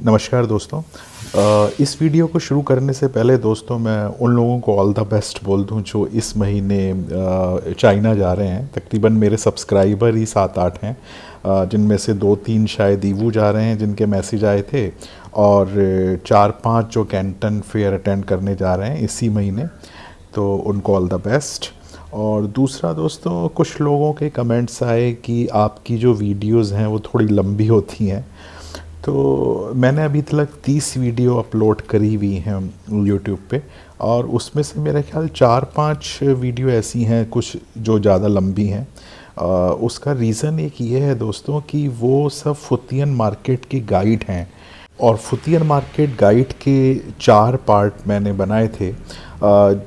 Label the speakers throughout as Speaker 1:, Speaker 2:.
Speaker 1: नमस्कार दोस्तों। इस वीडियो को शुरू करने से पहले दोस्तों मैं उन लोगों को ऑल द बेस्ट बोल दूं जो इस महीने चाइना जा रहे हैं। तकरीबन मेरे सब्सक्राइबर ही 7-8 हैं, जिनमें से 2-3 शायद ईवू जा रहे हैं जिनके मैसेज आए थे, और 4-5 जो कैंटन फेयर अटेंड करने जा रहे हैं इसी महीने। तो उनको ऑल द बेस्ट। और दूसरा दोस्तों, कुछ लोगों के कमेंट्स आए कि आपकी जो वीडियोस हैं वो थोड़ी लंबी होती हैं। तो मैंने अभी तक 30 वीडियो अपलोड करी हुई हैं यूट्यूब पे, और उसमें से मेरा ख्याल 4-5 वीडियो ऐसी हैं कुछ जो ज़्यादा लंबी हैं। उसका रीज़न एक ये है दोस्तों कि वो सब फुतियन मार्केट की गाइड हैं, और फुतियन मार्केट गाइड के 4 पार्ट मैंने बनाए थे,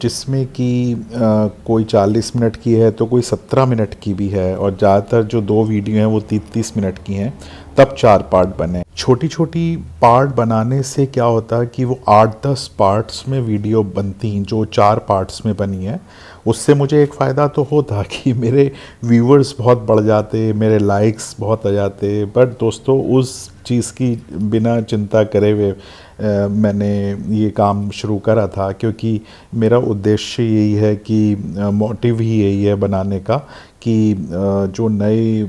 Speaker 1: जिसमें कि कोई 40 मिनट की है तो कोई 17 मिनट की भी है, और ज़्यादातर जो 2 वीडियो हैं वो 30-30 मिनट की हैं। तब 4 पार्ट बने। छोटी छोटी पार्ट बनाने से क्या होता है कि वो 8-10 पार्ट्स में वीडियो बनती हैं जो 4 पार्ट्स में बनी है। उससे मुझे एक फ़ायदा तो होता कि मेरे व्यूअर्स बहुत बढ़ जाते, मेरे लाइक्स बहुत आ जाते। बट दोस्तों, उस चीज़ की बिना चिंता करे हुए मैंने ये काम शुरू करा था, क्योंकि मेरा उद्देश्य यही है कि मोटिव ही यही है बनाने का कि जो नए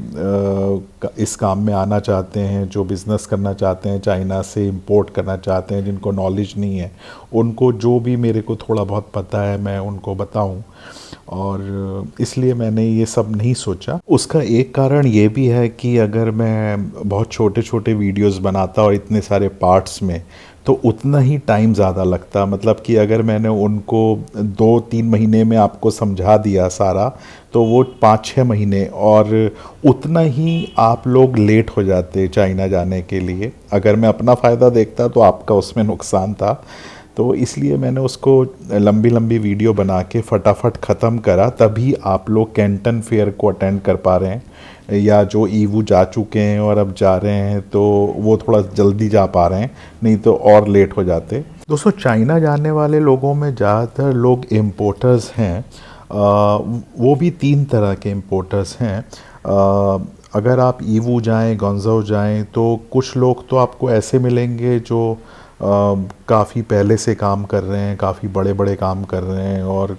Speaker 1: इस काम में आना चाहते हैं, जो बिज़नेस करना चाहते हैं, चाइना से इंपोर्ट करना चाहते हैं, जिनको नॉलेज नहीं है, उनको जो भी मेरे को थोड़ा बहुत पता है मैं उनको बताऊं। और इसलिए मैंने ये सब नहीं सोचा। उसका एक कारण ये भी है कि अगर मैं बहुत छोटे छोटे वीडियोस बनाता और इतने सारे पार्ट्स में, तो उतना ही टाइम ज़्यादा लगता। मतलब कि अगर मैंने उनको 2-3 महीने में आपको समझा दिया सारा, तो वो 5-6 महीने, और उतना ही आप लोग लेट हो जाते चाइना जाने के लिए। अगर मैं अपना फ़ायदा देखता तो आपका उसमें नुकसान था। तो इसलिए मैंने उसको लंबी लंबी वीडियो बना के फटाफट ख़त्म करा, तभी आप लोग कैंटन फेयर को अटेंड कर पा रहे हैं, या जो ईवू जा चुके हैं और अब जा रहे हैं तो वो थोड़ा जल्दी जा पा रहे हैं, नहीं तो और लेट हो जाते। दोस्तों, चाइना जाने वाले लोगों में ज़्यादातर लोग इम्पोर्टर्स हैं। वो भी 3 तरह के इम्पोर्टर्स हैं। अगर आप ईवू जाएं, गॉन्जौ जाएं, तो कुछ लोग तो आपको ऐसे मिलेंगे जो काफ़ी पहले से काम कर रहे हैं, काफ़ी बड़े बड़े काम कर रहे हैं, और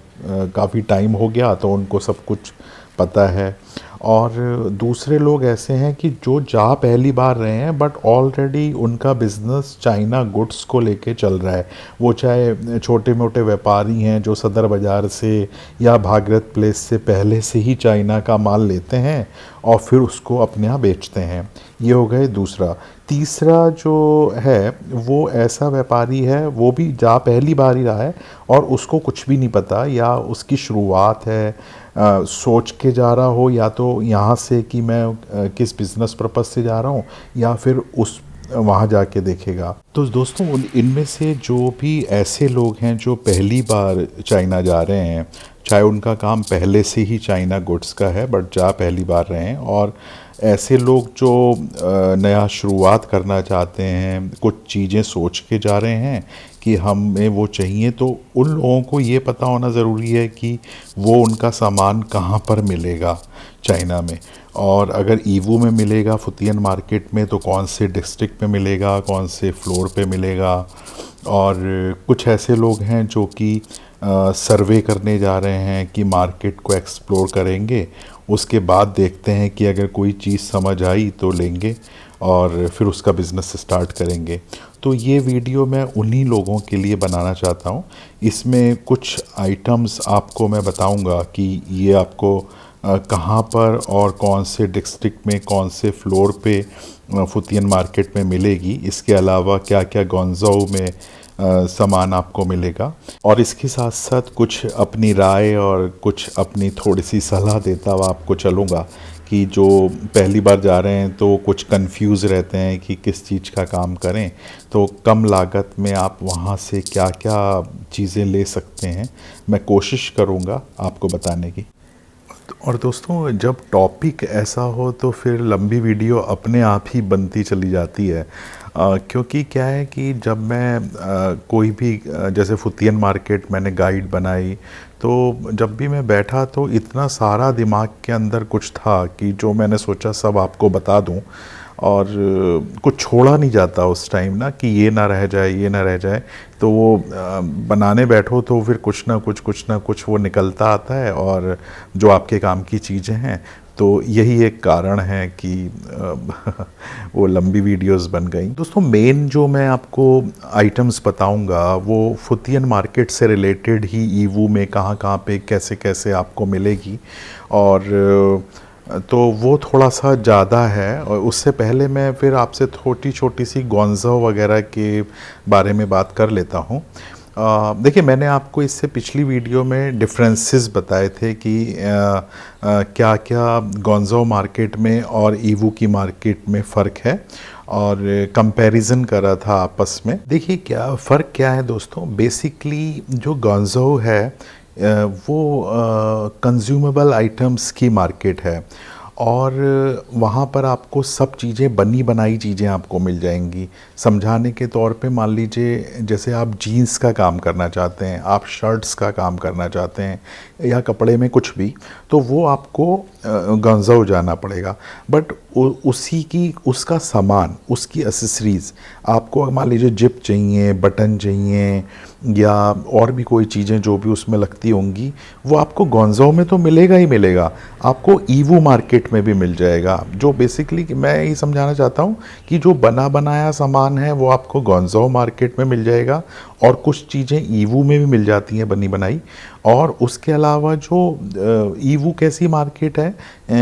Speaker 1: काफ़ी टाइम हो गया तो उनको सब कुछ पता है। और दूसरे लोग ऐसे हैं कि जो जा पहली बार रहे हैं, बट ऑलरेडी उनका बिज़नेस चाइना गुड्स को लेके चल रहा है। वो चाहे छोटे मोटे व्यापारी हैं जो सदर बाज़ार से या भागरत प्लेस से पहले से ही चाइना का माल लेते हैं और फिर उसको अपने यहाँ बेचते हैं। ये हो गए दूसरा। तीसरा जो है वो ऐसा व्यापारी है, वो भी जा पहली बार ही रहा है और उसको कुछ भी नहीं पता, या उसकी शुरुआत है, सोच के जा रहा हो, या तो यहाँ से कि मैं किस बिज़नेस पर्पज़ से जा रहा हूँ, या फिर उस वहाँ जाके देखेगा। तो दोस्तों, इनमें से जो भी ऐसे लोग हैं जो पहली बार चाइना जा रहे हैं, चाहे उनका काम पहले से ही चाइना गुड्स का है बट जा पहली बार रहे हैं, और ऐसे लोग जो नया शुरुआत करना चाहते हैं, कुछ चीज़ें सोच के जा रहे हैं कि हमें वो चाहिए, तो उन लोगों को ये पता होना ज़रूरी है कि वो उनका सामान कहाँ पर मिलेगा चाइना में। और अगर ईवू में मिलेगा फुतियन मार्केट में, तो कौन से डिस्ट्रिक्ट में मिलेगा, कौन से फ्लोर पे मिलेगा। और कुछ ऐसे लोग हैं जो कि सर्वे करने जा रहे हैं कि मार्केट को एक्सप्लोर करेंगे, उसके बाद देखते हैं कि अगर कोई चीज़ समझ आई तो लेंगे और फिर उसका बिज़नेस स्टार्ट करेंगे। तो ये वीडियो मैं उन्हीं लोगों के लिए बनाना चाहता हूँ। इसमें कुछ आइटम्स आपको मैं बताऊँगा कि ये आपको कहाँ पर और कौन से डिस्ट्रिक्ट में, कौन से फ्लोर पे फुतियन मार्केट में मिलेगी। इसके अलावा क्या क्या गॉन्जौ में सामान आपको मिलेगा, और इसके साथ साथ कुछ अपनी राय और कुछ अपनी थोड़ी सी सलाह देता हुआ आपको चलूँगा कि जो पहली बार जा रहे हैं तो कुछ कंफ्यूज रहते हैं कि किस चीज़ का काम करें, तो कम लागत में आप वहाँ से क्या क्या चीज़ें ले सकते हैं, मैं कोशिश करूँगा आपको बताने की। और दोस्तों, जब टॉपिक ऐसा हो तो फिर लंबी वीडियो अपने आप ही बनती चली जाती है। क्योंकि क्या है कि जब मैं कोई भी जैसे फुतियन मार्केट मैंने गाइड बनाई, तो जब भी मैं बैठा तो इतना सारा दिमाग के अंदर कुछ था कि जो मैंने सोचा सब आपको बता दूं। और कुछ छोड़ा नहीं जाता उस टाइम ना कि ये ना रह जाए, ये ना रह जाए। तो वो बनाने बैठो तो फिर कुछ ना कुछ वो निकलता आता है, और जो आपके काम की चीज़ें हैं। तो यही एक कारण है कि वो लंबी वीडियोस बन गई। दोस्तों, मेन जो मैं आपको आइटम्स बताऊंगा वो फुतियन मार्केट से रिलेटेड ही ईवू में कहाँ कहाँ पे कैसे कैसे आपको मिलेगी। और तो वो थोड़ा सा ज़्यादा है। और उससे पहले मैं फिर आपसे छोटी छोटी सी गोंज़ो वगैरह के बारे में बात कर लेता हूँ। देखिए, मैंने आपको इससे पिछली वीडियो में डिफरेंसेस बताए थे कि क्या क्या गोंज़ो मार्केट में और ईवू की मार्केट में फ़र्क है, और कंपैरिजन करा था आपस में। देखिए, क्या फ़र्क क्या है दोस्तों। बेसिकली जो गोंज़ो है वो कंज्यूमेबल आइटम्स की मार्केट है, और वहाँ पर आपको सब चीज़ें, बनी बनाई चीज़ें आपको मिल जाएंगी। समझाने के तौर पे मान लीजिए, जैसे आप जीन्स का काम करना चाहते हैं, आप शर्ट्स का काम करना चाहते हैं, या कपड़े में कुछ भी, तो वो आपको गंजाऊ जाना पड़ेगा। बट उसी की, उसका सामान, उसकी एसेसरीज़ आपको, मान लीजिए जिप चाहिए, बटन चाहिए, या और भी कोई चीज़ें जो भी उसमें लगती होंगी, वो आपको गोंजाओ में तो मिलेगा ही मिलेगा, आपको ईवू मार्केट में भी मिल जाएगा। जो बेसिकली मैं ये समझाना चाहता हूँ कि जो बना बनाया सामान है वो आपको गोंजाओ मार्केट में मिल जाएगा, और कुछ चीज़ें ईवू में भी मिल जाती हैं बनी बनाई। और उसके अलावा जो ईवू कैसी मार्केट है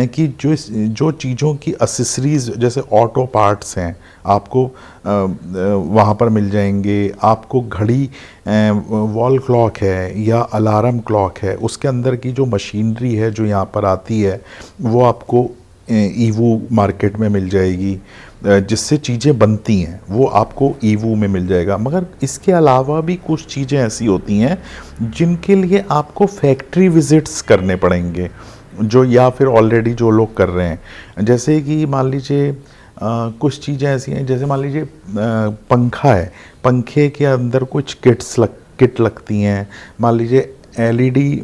Speaker 1: कि जो चीज़ों की एसेसरीज़, जैसे ऑटो पार्ट्स हैं, आपको वहाँ पर मिल जाएंगे। आपको घड़ी, वॉल क्लॉक है या अलार्म क्लॉक है, उसके अंदर की जो मशीनरी है जो यहाँ पर आती है, वो आपको ईवू मार्केट में मिल जाएगी। जिससे चीज़ें बनती हैं वो आपको ईवू में मिल जाएगा। मगर इसके अलावा भी कुछ चीज़ें ऐसी होती हैं जिनके लिए आपको फैक्ट्री विज़िट्स करने पड़ेंगे, जो या फिर ऑलरेडी जो लोग कर रहे हैं। जैसे कि मान लीजिए कुछ चीज़ें ऐसी हैं, जैसे मान लीजिए पंखा है, पंखे के अंदर कुछ किट लगती हैं। मान लीजिए एलईडी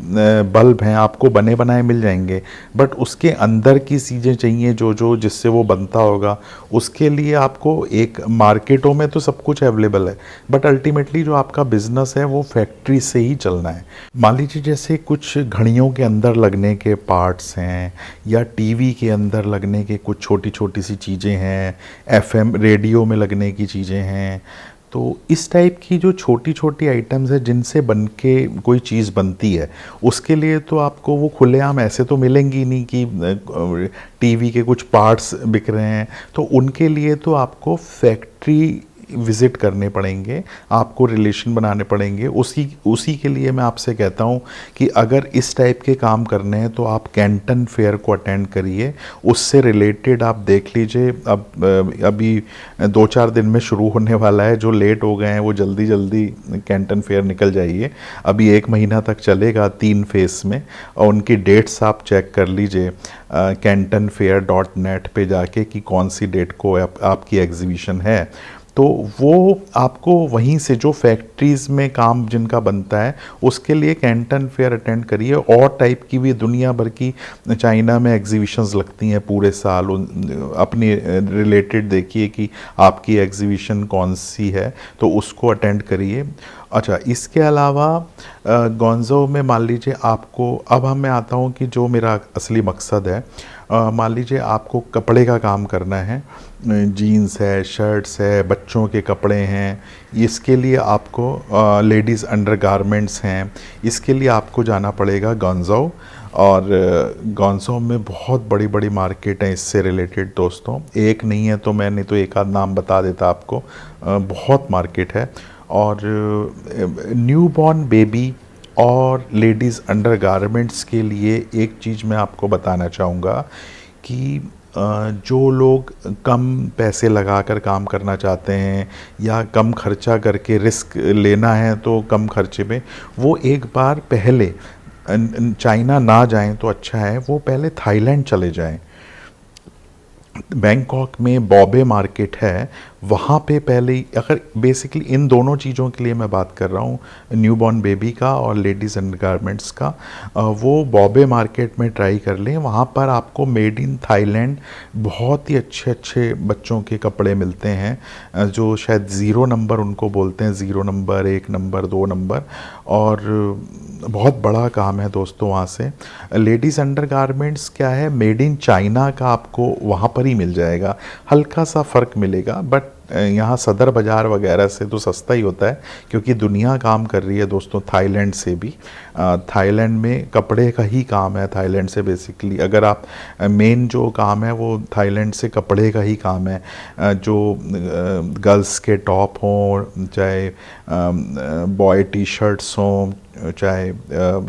Speaker 1: बल्ब हैं, आपको बने बनाए मिल जाएंगे, बट उसके अंदर की चीज़ें चाहिए जो जिससे वो बनता होगा, उसके लिए आपको एक मार्केटों में तो सब कुछ अवेलेबल है, बट अल्टीमेटली जो आपका बिजनेस है वो फैक्ट्री से ही चलना है। मान लीजिए जैसे कुछ घड़ियों के अंदर लगने के पार्ट्स हैं, या टीवी के अंदर लगने के कुछ छोटी छोटी सी चीज़ें हैं, एफएम रेडियो में लगने की चीज़ें हैं। तो इस टाइप की जो छोटी छोटी आइटम्स है जिनसे बन के कोई चीज़ बनती है, उसके लिए तो आपको वो खुलेआम ऐसे तो मिलेंगी नहीं कि टीवी के कुछ पार्ट्स बिक रहे हैं। तो उनके लिए तो आपको फैक्ट्री विज़िट करने पड़ेंगे, आपको रिलेशन बनाने पड़ेंगे। उसी के लिए मैं आपसे कहता हूँ कि अगर इस टाइप के काम करने हैं तो आप कैंटन फेयर को अटेंड करिए। उससे रिलेटेड आप देख लीजिए, अभी 2-4 दिन में शुरू होने वाला है। जो लेट हो गए हैं वो जल्दी जल्दी कैंटन फेयर निकल जाइए। अभी 1 महीना तक चलेगा 3 फेस में, और उनकी डेट्स आप चेक कर लीजिए cantonfair.net पे जाके कि कौन सी डेट को आपकी एग्जीबिशन है। तो वो आपको वहीं से, जो फैक्ट्रीज़ में काम जिनका बनता है, उसके लिए कैंटन फेयर अटेंड करिए। और टाइप की भी दुनिया भर की चाइना में एग्जीबिशंस लगती हैं पूरे साल, अपनी रिलेटेड देखिए कि आपकी एग्जीबिशन कौन सी है, तो उसको अटेंड करिए। अच्छा, इसके अलावा गोंज़ो में मान लीजिए आपको, अब मैं आता हूँ कि जो मेरा असली मकसद है। मान लीजिए आपको कपड़े का काम करना है, जीन्स है, शर्ट्स है, बच्चों के कपड़े हैं, इसके लिए आपको लेडीज़ अंडरगारमेंट्स हैं, इसके लिए आपको जाना पड़ेगा गोंज़ो। और गोंज़ो में बहुत बड़ी बड़ी मार्केट है इससे रिलेटेड दोस्तों, एक नहीं है तो मैंने तो एक आध नाम बता देता आपको। बहुत मार्केट है। और न्यूबॉर्न बेबी और लेडीज़ अंडरगारमेंट्स के लिए एक चीज़ मैं आपको बताना चाहूँगा कि जो लोग कम पैसे लगाकर काम करना चाहते हैं, या कम खर्चा करके रिस्क लेना है तो कम खर्चे में, वो एक बार पहले चाइना ना जाएं तो अच्छा है, वो पहले थाईलैंड चले जाएं। बैंकॉक में बॉबे मार्केट है, वहाँ पे पहले ही अगर बेसिकली इन दोनों चीज़ों के लिए मैं बात कर रहा हूँ, न्यू बॉर्न बेबी का और लेडीज़ अंडरगारमेंट्स का, वो बॉम्बे मार्केट में ट्राई कर लें। वहाँ पर आपको मेड इन थाईलैंड बहुत ही अच्छे अच्छे बच्चों के कपड़े मिलते हैं, जो शायद ज़ीरो नंबर उनको बोलते हैं, ज़ीरो नंबर, 1 नंबर, 2 नंबर, और बहुत बड़ा काम है दोस्तों वहाँ से। लेडीज़ अंडरगारमेंट्स क्या है, मेड इन चाइना का आपको वहाँ पर ही मिल जाएगा, हल्का सा फ़र्क मिलेगा, बट यहाँ सदर बाज़ार वगैरह से तो सस्ता ही होता है, क्योंकि दुनिया काम कर रही है दोस्तों थाईलैंड से भी। थाईलैंड में कपड़े का ही काम है, थाईलैंड से बेसिकली अगर आप मेन जो काम है वो थाईलैंड से कपड़े का ही काम है, जो गर्ल्स के टॉप हों, चाहे बॉय टी शर्ट्स हों, चाहे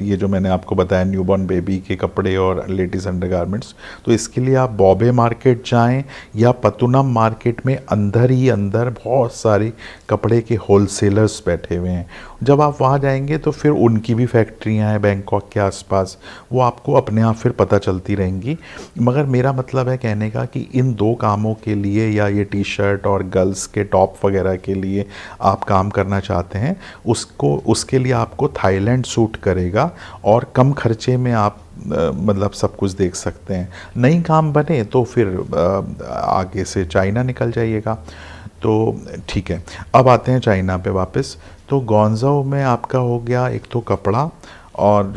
Speaker 1: ये जो मैंने आपको बताया न्यूबॉर्न बेबी के कपड़े और लेडीज़ अंडरगारमेंट्स। तो इसके लिए आप बॉम्बे मार्केट जाएं या पतुनम मार्केट में अंदर ही अंदर बहुत सारे कपड़े के होलसेलर्स बैठे हुए हैं। जब आप वहाँ जाएंगे तो फिर उनकी भी फैक्ट्रियाँ हैं बैंकॉक के आसपास, वो आपको अपने आप फिर पता चलती रहेंगी। मगर मेरा मतलब है कहने का कि इन दो कामों के लिए, या ये टी शर्ट और गर्ल्स के टॉप वगैरह के लिए आप काम करना चाहते हैं, उसके लिए आपको थाईलैंड सूट करेगा, और कम खर्चे में आप मतलब सब कुछ देख सकते हैं। नहीं काम बने तो फिर आगे से चाइना निकल जाइएगा। तो ठीक है, अब आते हैं चाइना पे वापस। तो ग्वांगझो में आपका हो गया एक तो कपड़ा, और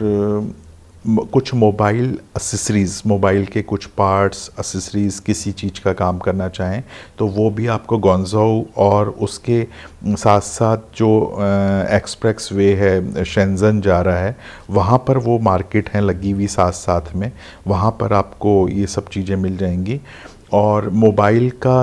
Speaker 1: कुछ मोबाइल एसेसरीज़, मोबाइल के कुछ पार्ट्स, एसेसरीज़, किसी चीज़ का काम करना चाहें तो वो भी आपको ग्वांगझो, और उसके साथ साथ जो एक्सप्रेस वे है शेंजन जा रहा है, वहाँ पर वो मार्केट हैं लगी हुई साथ साथ में, वहाँ पर आपको ये सब चीज़ें मिल जाएंगी। और मोबाइल का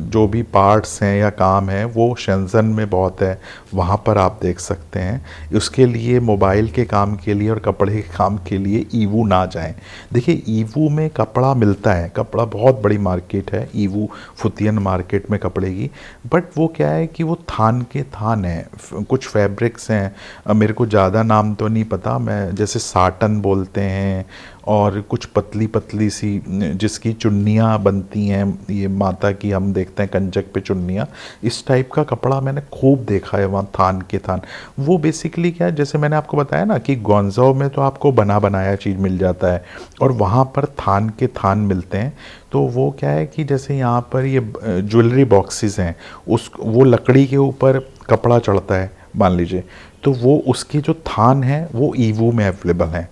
Speaker 1: जो भी पार्ट्स हैं या काम है वो शेंजन में बहुत है, वहाँ पर आप देख सकते हैं। उसके लिए मोबाइल के काम के लिए और कपड़े के काम के लिए ईवू ना जाएं। देखिए ईवू में कपड़ा मिलता है, कपड़ा बहुत बड़ी मार्केट है ईवू फुतियन मार्केट में कपड़े की, बट वो क्या है कि वो थान के थान है। कुछ फैब्रिक्स हैं, मेरे को ज़्यादा नाम तो नहीं पता, मैं जैसे साटन बोलते हैं, और कुछ पतली पतली सी जिसकी चुन्नियाँ बनती हैं, ये माता की हम देखते हैं कंचक पे चुन्नियाँ, इस टाइप का कपड़ा मैंने खूब देखा है वहाँ थान के थान। वो बेसिकली क्या है, जैसे मैंने आपको बताया ना कि ग्वांगझो में तो आपको बना बनाया चीज़ मिल जाता है, और वहाँ पर थान के थान मिलते हैं। तो वो क्या है कि जैसे यहाँ पर ये ज्वेलरी बॉक्सेस हैं, वो लकड़ी के ऊपर कपड़ा चढ़ता है मान लीजिए, तो वो उसके जो थान हैं वो ईवू में अवेलेबल हैं,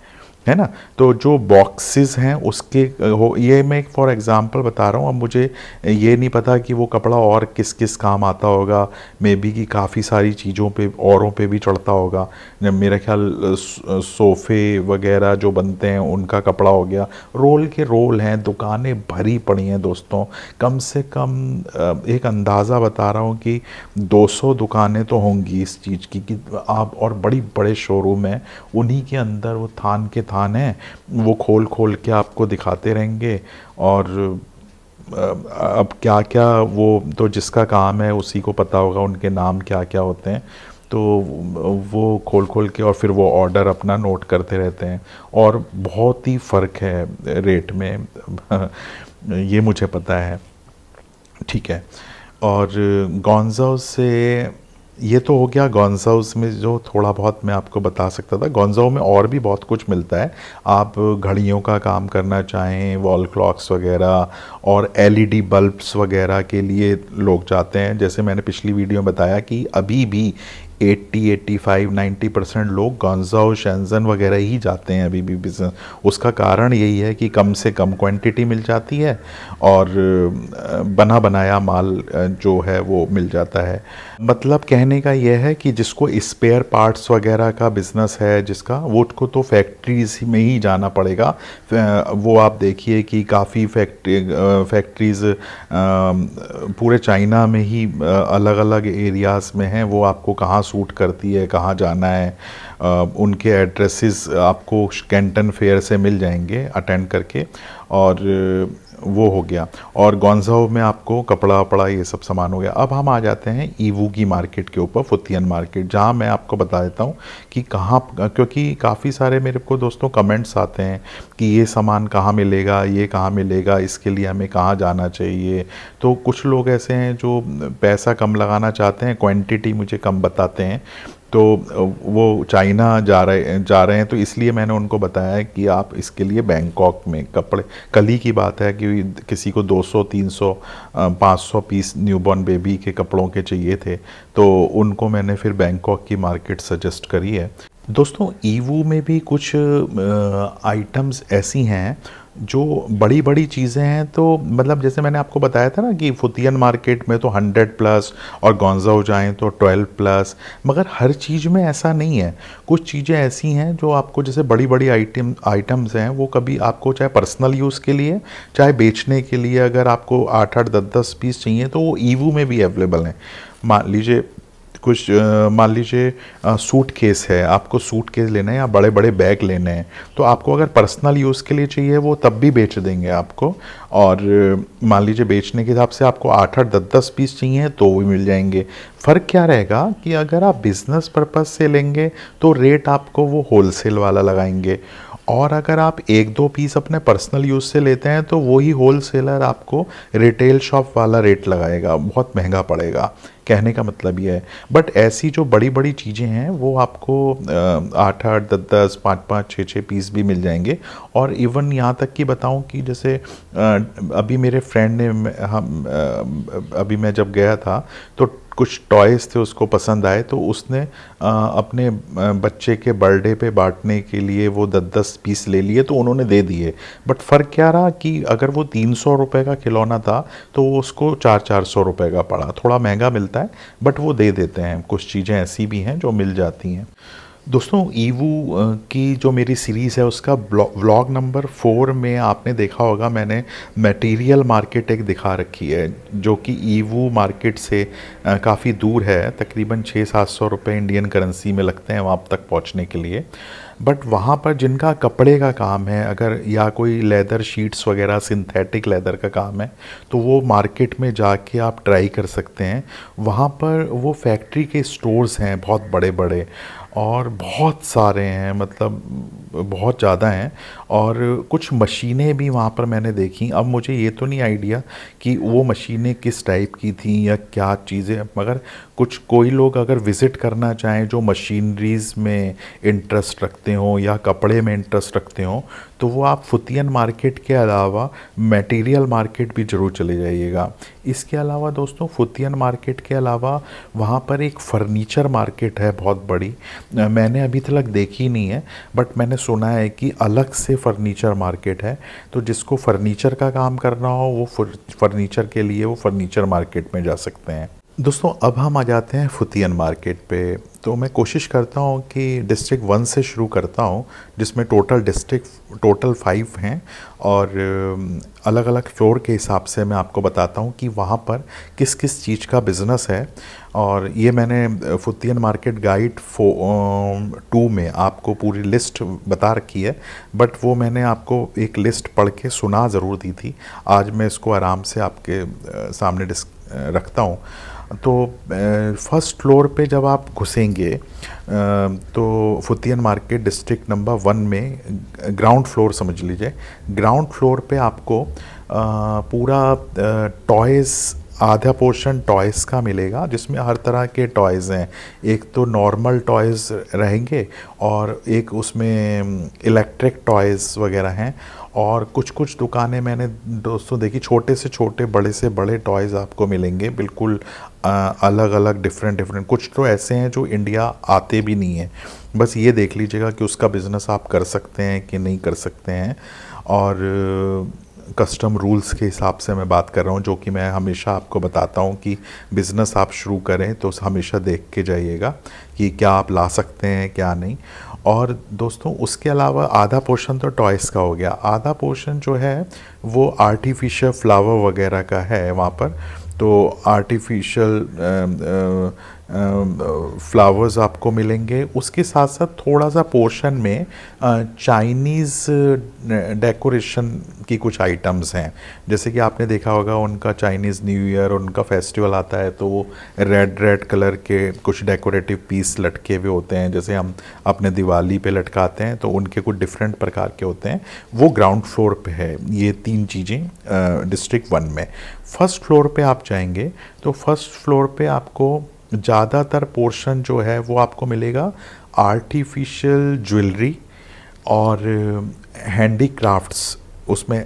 Speaker 1: है ना। तो जो बॉक्सेस हैं उसके ये मैं एक फॉर एग्ज़ाम्पल बता रहा हूँ। अब मुझे ये नहीं पता कि वो कपड़ा और किस किस काम आता होगा, मे बी कि काफ़ी सारी चीज़ों पे औरों पे भी चढ़ता होगा। मेरा ख्याल सोफ़े वगैरह जो बनते हैं उनका कपड़ा हो गया, रोल के रोल हैं, दुकानें भरी पड़ी हैं दोस्तों। कम से कम एक अंदाज़ा बता रहा हूँ कि 200 दुकानें तो होंगी इस चीज़ की, कि आप, और बड़ी बड़े शोरूम हैं, उन्हीं के अंदर वो थान के थान हैं, वो खोल खोल के आपको दिखाते रहेंगे। और अब क्या क्या, वो तो जिसका काम है उसी को पता होगा उनके नाम क्या क्या होते हैं, तो वो खोल खोल के और फिर वो ऑर्डर अपना नोट करते रहते हैं। और बहुत ही फ़र्क है रेट में ये मुझे पता है, ठीक है। और ग्वांगझो से ये तो हो गया, ग्वांगझो में जो थोड़ा बहुत मैं आपको बता सकता था। ग्वांगझो में और भी बहुत कुछ मिलता है, आप घड़ियों का काम करना चाहें, वॉल क्लॉक्स वगैरह, और एलईडी बल्ब्स वगैरह के लिए लोग जाते हैं। जैसे मैंने पिछली वीडियो में बताया कि अभी भी 80-85-90% लोग ग्वांगझो, शेंजन वगैरह ही जाते हैं अभी भी बिजनेस। उसका कारण यही है कि कम से कम क्वांटिटी मिल जाती है, और बना बनाया माल जो है वो मिल जाता है। मतलब कहने का यह है कि जिसको स्पेयर पार्ट्स वगैरह का बिज़नेस है जिसका, वो उसको तो फैक्ट्रीज में ही जाना पड़ेगा। वो आप देखिए कि काफ़ी फैक्ट्रीज़ पूरे चाइना में ही अलग अलग एरियाज़ में हैं। वो आपको कहाँ सूट करती है, कहाँ जाना है, उनके एड्रेसेस आपको कैंटन फेयर से मिल जाएंगे अटेंड करके। और वो हो गया। और गोंजाओ में आपको कपड़ा वपड़ा ये सब सामान हो गया। अब हम आ जाते हैं ईवू की मार्केट के ऊपर, फुतियन मार्केट, जहाँ मैं आपको बता देता हूँ कि कहाँ, क्योंकि काफ़ी सारे मेरे को दोस्तों कमेंट्स आते हैं कि ये सामान कहाँ मिलेगा, ये कहाँ मिलेगा, इसके लिए हमें कहाँ जाना चाहिए। तो कुछ लोग ऐसे हैं जो पैसा कम लगाना चाहते हैं, क्वांटिटी मुझे कम बताते हैं, तो वो चाइना जा रहे हैं, तो इसलिए मैंने उनको बताया है कि आप इसके लिए बैंकॉक में कपड़े, कल ही की बात है कि किसी को 200 300 500 पीस न्यूबॉर्न बेबी के कपड़ों के चाहिए थे, तो उनको मैंने फिर बैंकॉक की मार्केट सजेस्ट करी है। दोस्तों ईवू में भी कुछ आइटम्स ऐसी हैं जो बड़ी बड़ी चीज़ें हैं, तो मतलब जैसे मैंने आपको बताया था ना कि फुतियन मार्केट में तो 100+ और गोंजाओ जाएं तो 12+, मगर हर चीज़ में ऐसा नहीं है। कुछ चीज़ें ऐसी हैं जो आपको, जैसे बड़ी बड़ी आइटम्स हैं, वो कभी आपको चाहे पर्सनल यूज़ के लिए चाहे बेचने के लिए, अगर आपको 8-8 10-10 पीस चाहिए तो वो ईवू में भी अवेलेबल हैं। मान लीजिए सूट केस है, आपको सूट केस लेना है या बड़े बड़े बैग लेने हैं, तो आपको अगर पर्सनल यूज़ के लिए चाहिए वो तब भी बेच देंगे आपको। और मान लीजिए बेचने के हिसाब से आपको 8-8 10-10 पीस चाहिए तो भी मिल जाएंगे। फ़र्क क्या रहेगा कि अगर आप बिज़नेस पर्पज़ से लेंगे तो रेट आपको वो होलसेल वाला लगाएंगे, और अगर आप 1-2 पीस अपने पर्सनल यूज़ से लेते हैं तो वही होलसेलर आपको रिटेल शॉप वाला रेट लगाएगा, बहुत महंगा पड़ेगा। कहने का मतलब ये है। बट ऐसी जो बड़ी बड़ी चीज़ें हैं वो आपको 8-8 10-10 5-5 6-6 पीस भी मिल जाएंगे। और इवन यहाँ तक कि बताऊँ कि जैसे अभी मेरे फ्रेंड ने, अभी मैं जब गया था तो कुछ टॉयज़ थे उसको पसंद आए, तो उसने अपने बच्चे के बर्थडे पे बांटने के लिए वो 10-10 पीस ले लिए, तो उन्होंने दे दिए। बट फ़र्क क्या रहा कि अगर वो 300 रुपये का खिलौना था तो वो उसको 400-400 रुपये का पड़ा। थोड़ा महंगा मिलता है बट वो दे देते हैं। कुछ चीज़ें ऐसी भी हैं जो मिल जाती हैं। दोस्तों ईवू की जो मेरी सीरीज़ है उसका व्लॉग नंबर 4 में आपने देखा होगा, मैंने मटेरियल मार्केट एक दिखा रखी है जो कि ईवू मार्केट से काफ़ी दूर है, तकरीबन 600-700 रुपये इंडियन करेंसी में लगते हैं वहाँ तक पहुँचने के लिए। बट वहाँ पर जिनका कपड़े का काम है, अगर या कोई लेदर शीट्स वगैरह सिंथेटिक लेदर का काम है, तो वो मार्केट में जाके आप ट्राई कर सकते हैं। वहाँ पर वो फैक्ट्री के स्टोर्स हैं बहुत बड़े बड़े, और बहुत सारे हैं, मतलब बहुत ज़्यादा हैं। और कुछ मशीनें भी वहाँ पर मैंने देखी। अब मुझे ये तो नहीं आइडिया कि वो मशीनें किस टाइप की थी या क्या चीज़ें, मगर कुछ कोई लोग अगर विज़िट करना चाहें जो मशीनरीज़ में इंटरेस्ट रखते हों या कपड़े में इंटरेस्ट रखते हों, तो वो आप फुतियन मार्केट के अलावा मटेरियल मार्केट भी ज़रूर चले जाइएगा। इसके अलावा दोस्तों फुतियन मार्केट के अलावा वहाँ पर एक फ़र्नीचर मार्केट है बहुत बड़ी, मैंने अभी तक देखी नहीं है, बट मैंने सुना है कि अलग से फ़र्नीचर मार्केट है। तो जिसको फ़र्नीचर का काम करना हो वो फ़र्नीचर के लिए वो फ़र्नीचर मार्केट में जा सकते हैं। दोस्तों अब हम आ जाते हैं फुतियन मार्केट पे। तो मैं कोशिश करता हूँ कि डिस्ट्रिक्ट 1 से शुरू करता हूँ, जिसमें टोटल 5 हैं, और अलग अलग फ्लोर के हिसाब से मैं आपको बताता हूँ कि वहाँ पर किस किस चीज़ का बिज़नेस है। और ये मैंने फुतियन मार्केट गाइड 2 में आपको पूरी लिस्ट बता रखी है, बट वो मैंने आपको एक लिस्ट पढ़ के सुना ज़रूर दी थी। आज मैं इसको आराम से आपके सामने रखता हूँ। तो फर्स्ट फ्लोर पे जब आप घुसेंगे तो फुतियन मार्केट डिस्ट्रिक्ट नंबर 1 में ग्राउंड फ्लोर समझ लीजिए। ग्राउंड फ्लोर पे आपको पूरा टॉयज़, आधा पोर्शन टॉयज़ का मिलेगा, जिसमें हर तरह के टॉयज़ हैं। एक तो नॉर्मल टॉयज़ रहेंगे और एक उसमें इलेक्ट्रिक टॉयज़ वगैरह हैं। और कुछ कुछ दुकानें मैंने दोस्तों देखी, छोटे से छोटे बड़े से बड़े टॉयज़ आपको मिलेंगे, बिल्कुल अलग अलग डिफरेंट। कुछ तो ऐसे हैं जो इंडिया आते भी नहीं हैं। बस ये देख लीजिएगा कि उसका बिज़नेस आप कर सकते हैं कि नहीं कर सकते हैं। और कस्टम रूल्स के हिसाब से मैं बात कर रहा हूँ, जो कि मैं हमेशा आपको बताता हूँ कि बिज़नेस आप शुरू करें तो हमेशा देख के जाइएगा कि क्या आप ला सकते हैं क्या नहीं। और दोस्तों उसके अलावा आधा पोर्शन तो टॉयज़ का हो गया, आधा पोर्शन जो है वो आर्टिफिशियल फ्लावर वगैरह का है वहाँ पर। तो आर्टिफिशियल फ्लावर्स आपको मिलेंगे। उसके साथ साथ थोड़ा सा पोर्शन में चाइनीज़ डेकोरेशन की कुछ आइटम्स हैं। जैसे कि आपने देखा होगा उनका चाइनीज़ न्यू ईयर और उनका फेस्टिवल आता है तो वो रेड रेड कलर के कुछ डेकोरेटिव पीस लटके हुए होते हैं, जैसे हम अपने दिवाली पे लटकाते हैं, तो उनके कुछ डिफरेंट प्रकार के होते हैं। वो ग्राउंड फ्लोर पे है ये 3 चीज़ें डिस्ट्रिक्ट 1 में। फर्स्ट फ्लोर पे आप जाएंगे तो फर्स्ट फ्लोर पे आपको ज़्यादातर पोर्शन जो है वो आपको मिलेगा आर्टिफिशियल ज्वेलरी और हैंडी क्राफ्ट्स। उसमें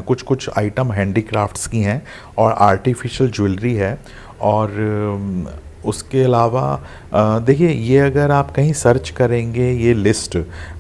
Speaker 1: कुछ कुछ आइटम हैंडी क्राफ्ट्स की हैं और आर्टिफिशियल ज्वेलरी है। और उसके अलावा देखिए, ये अगर आप कहीं सर्च करेंगे ये लिस्ट,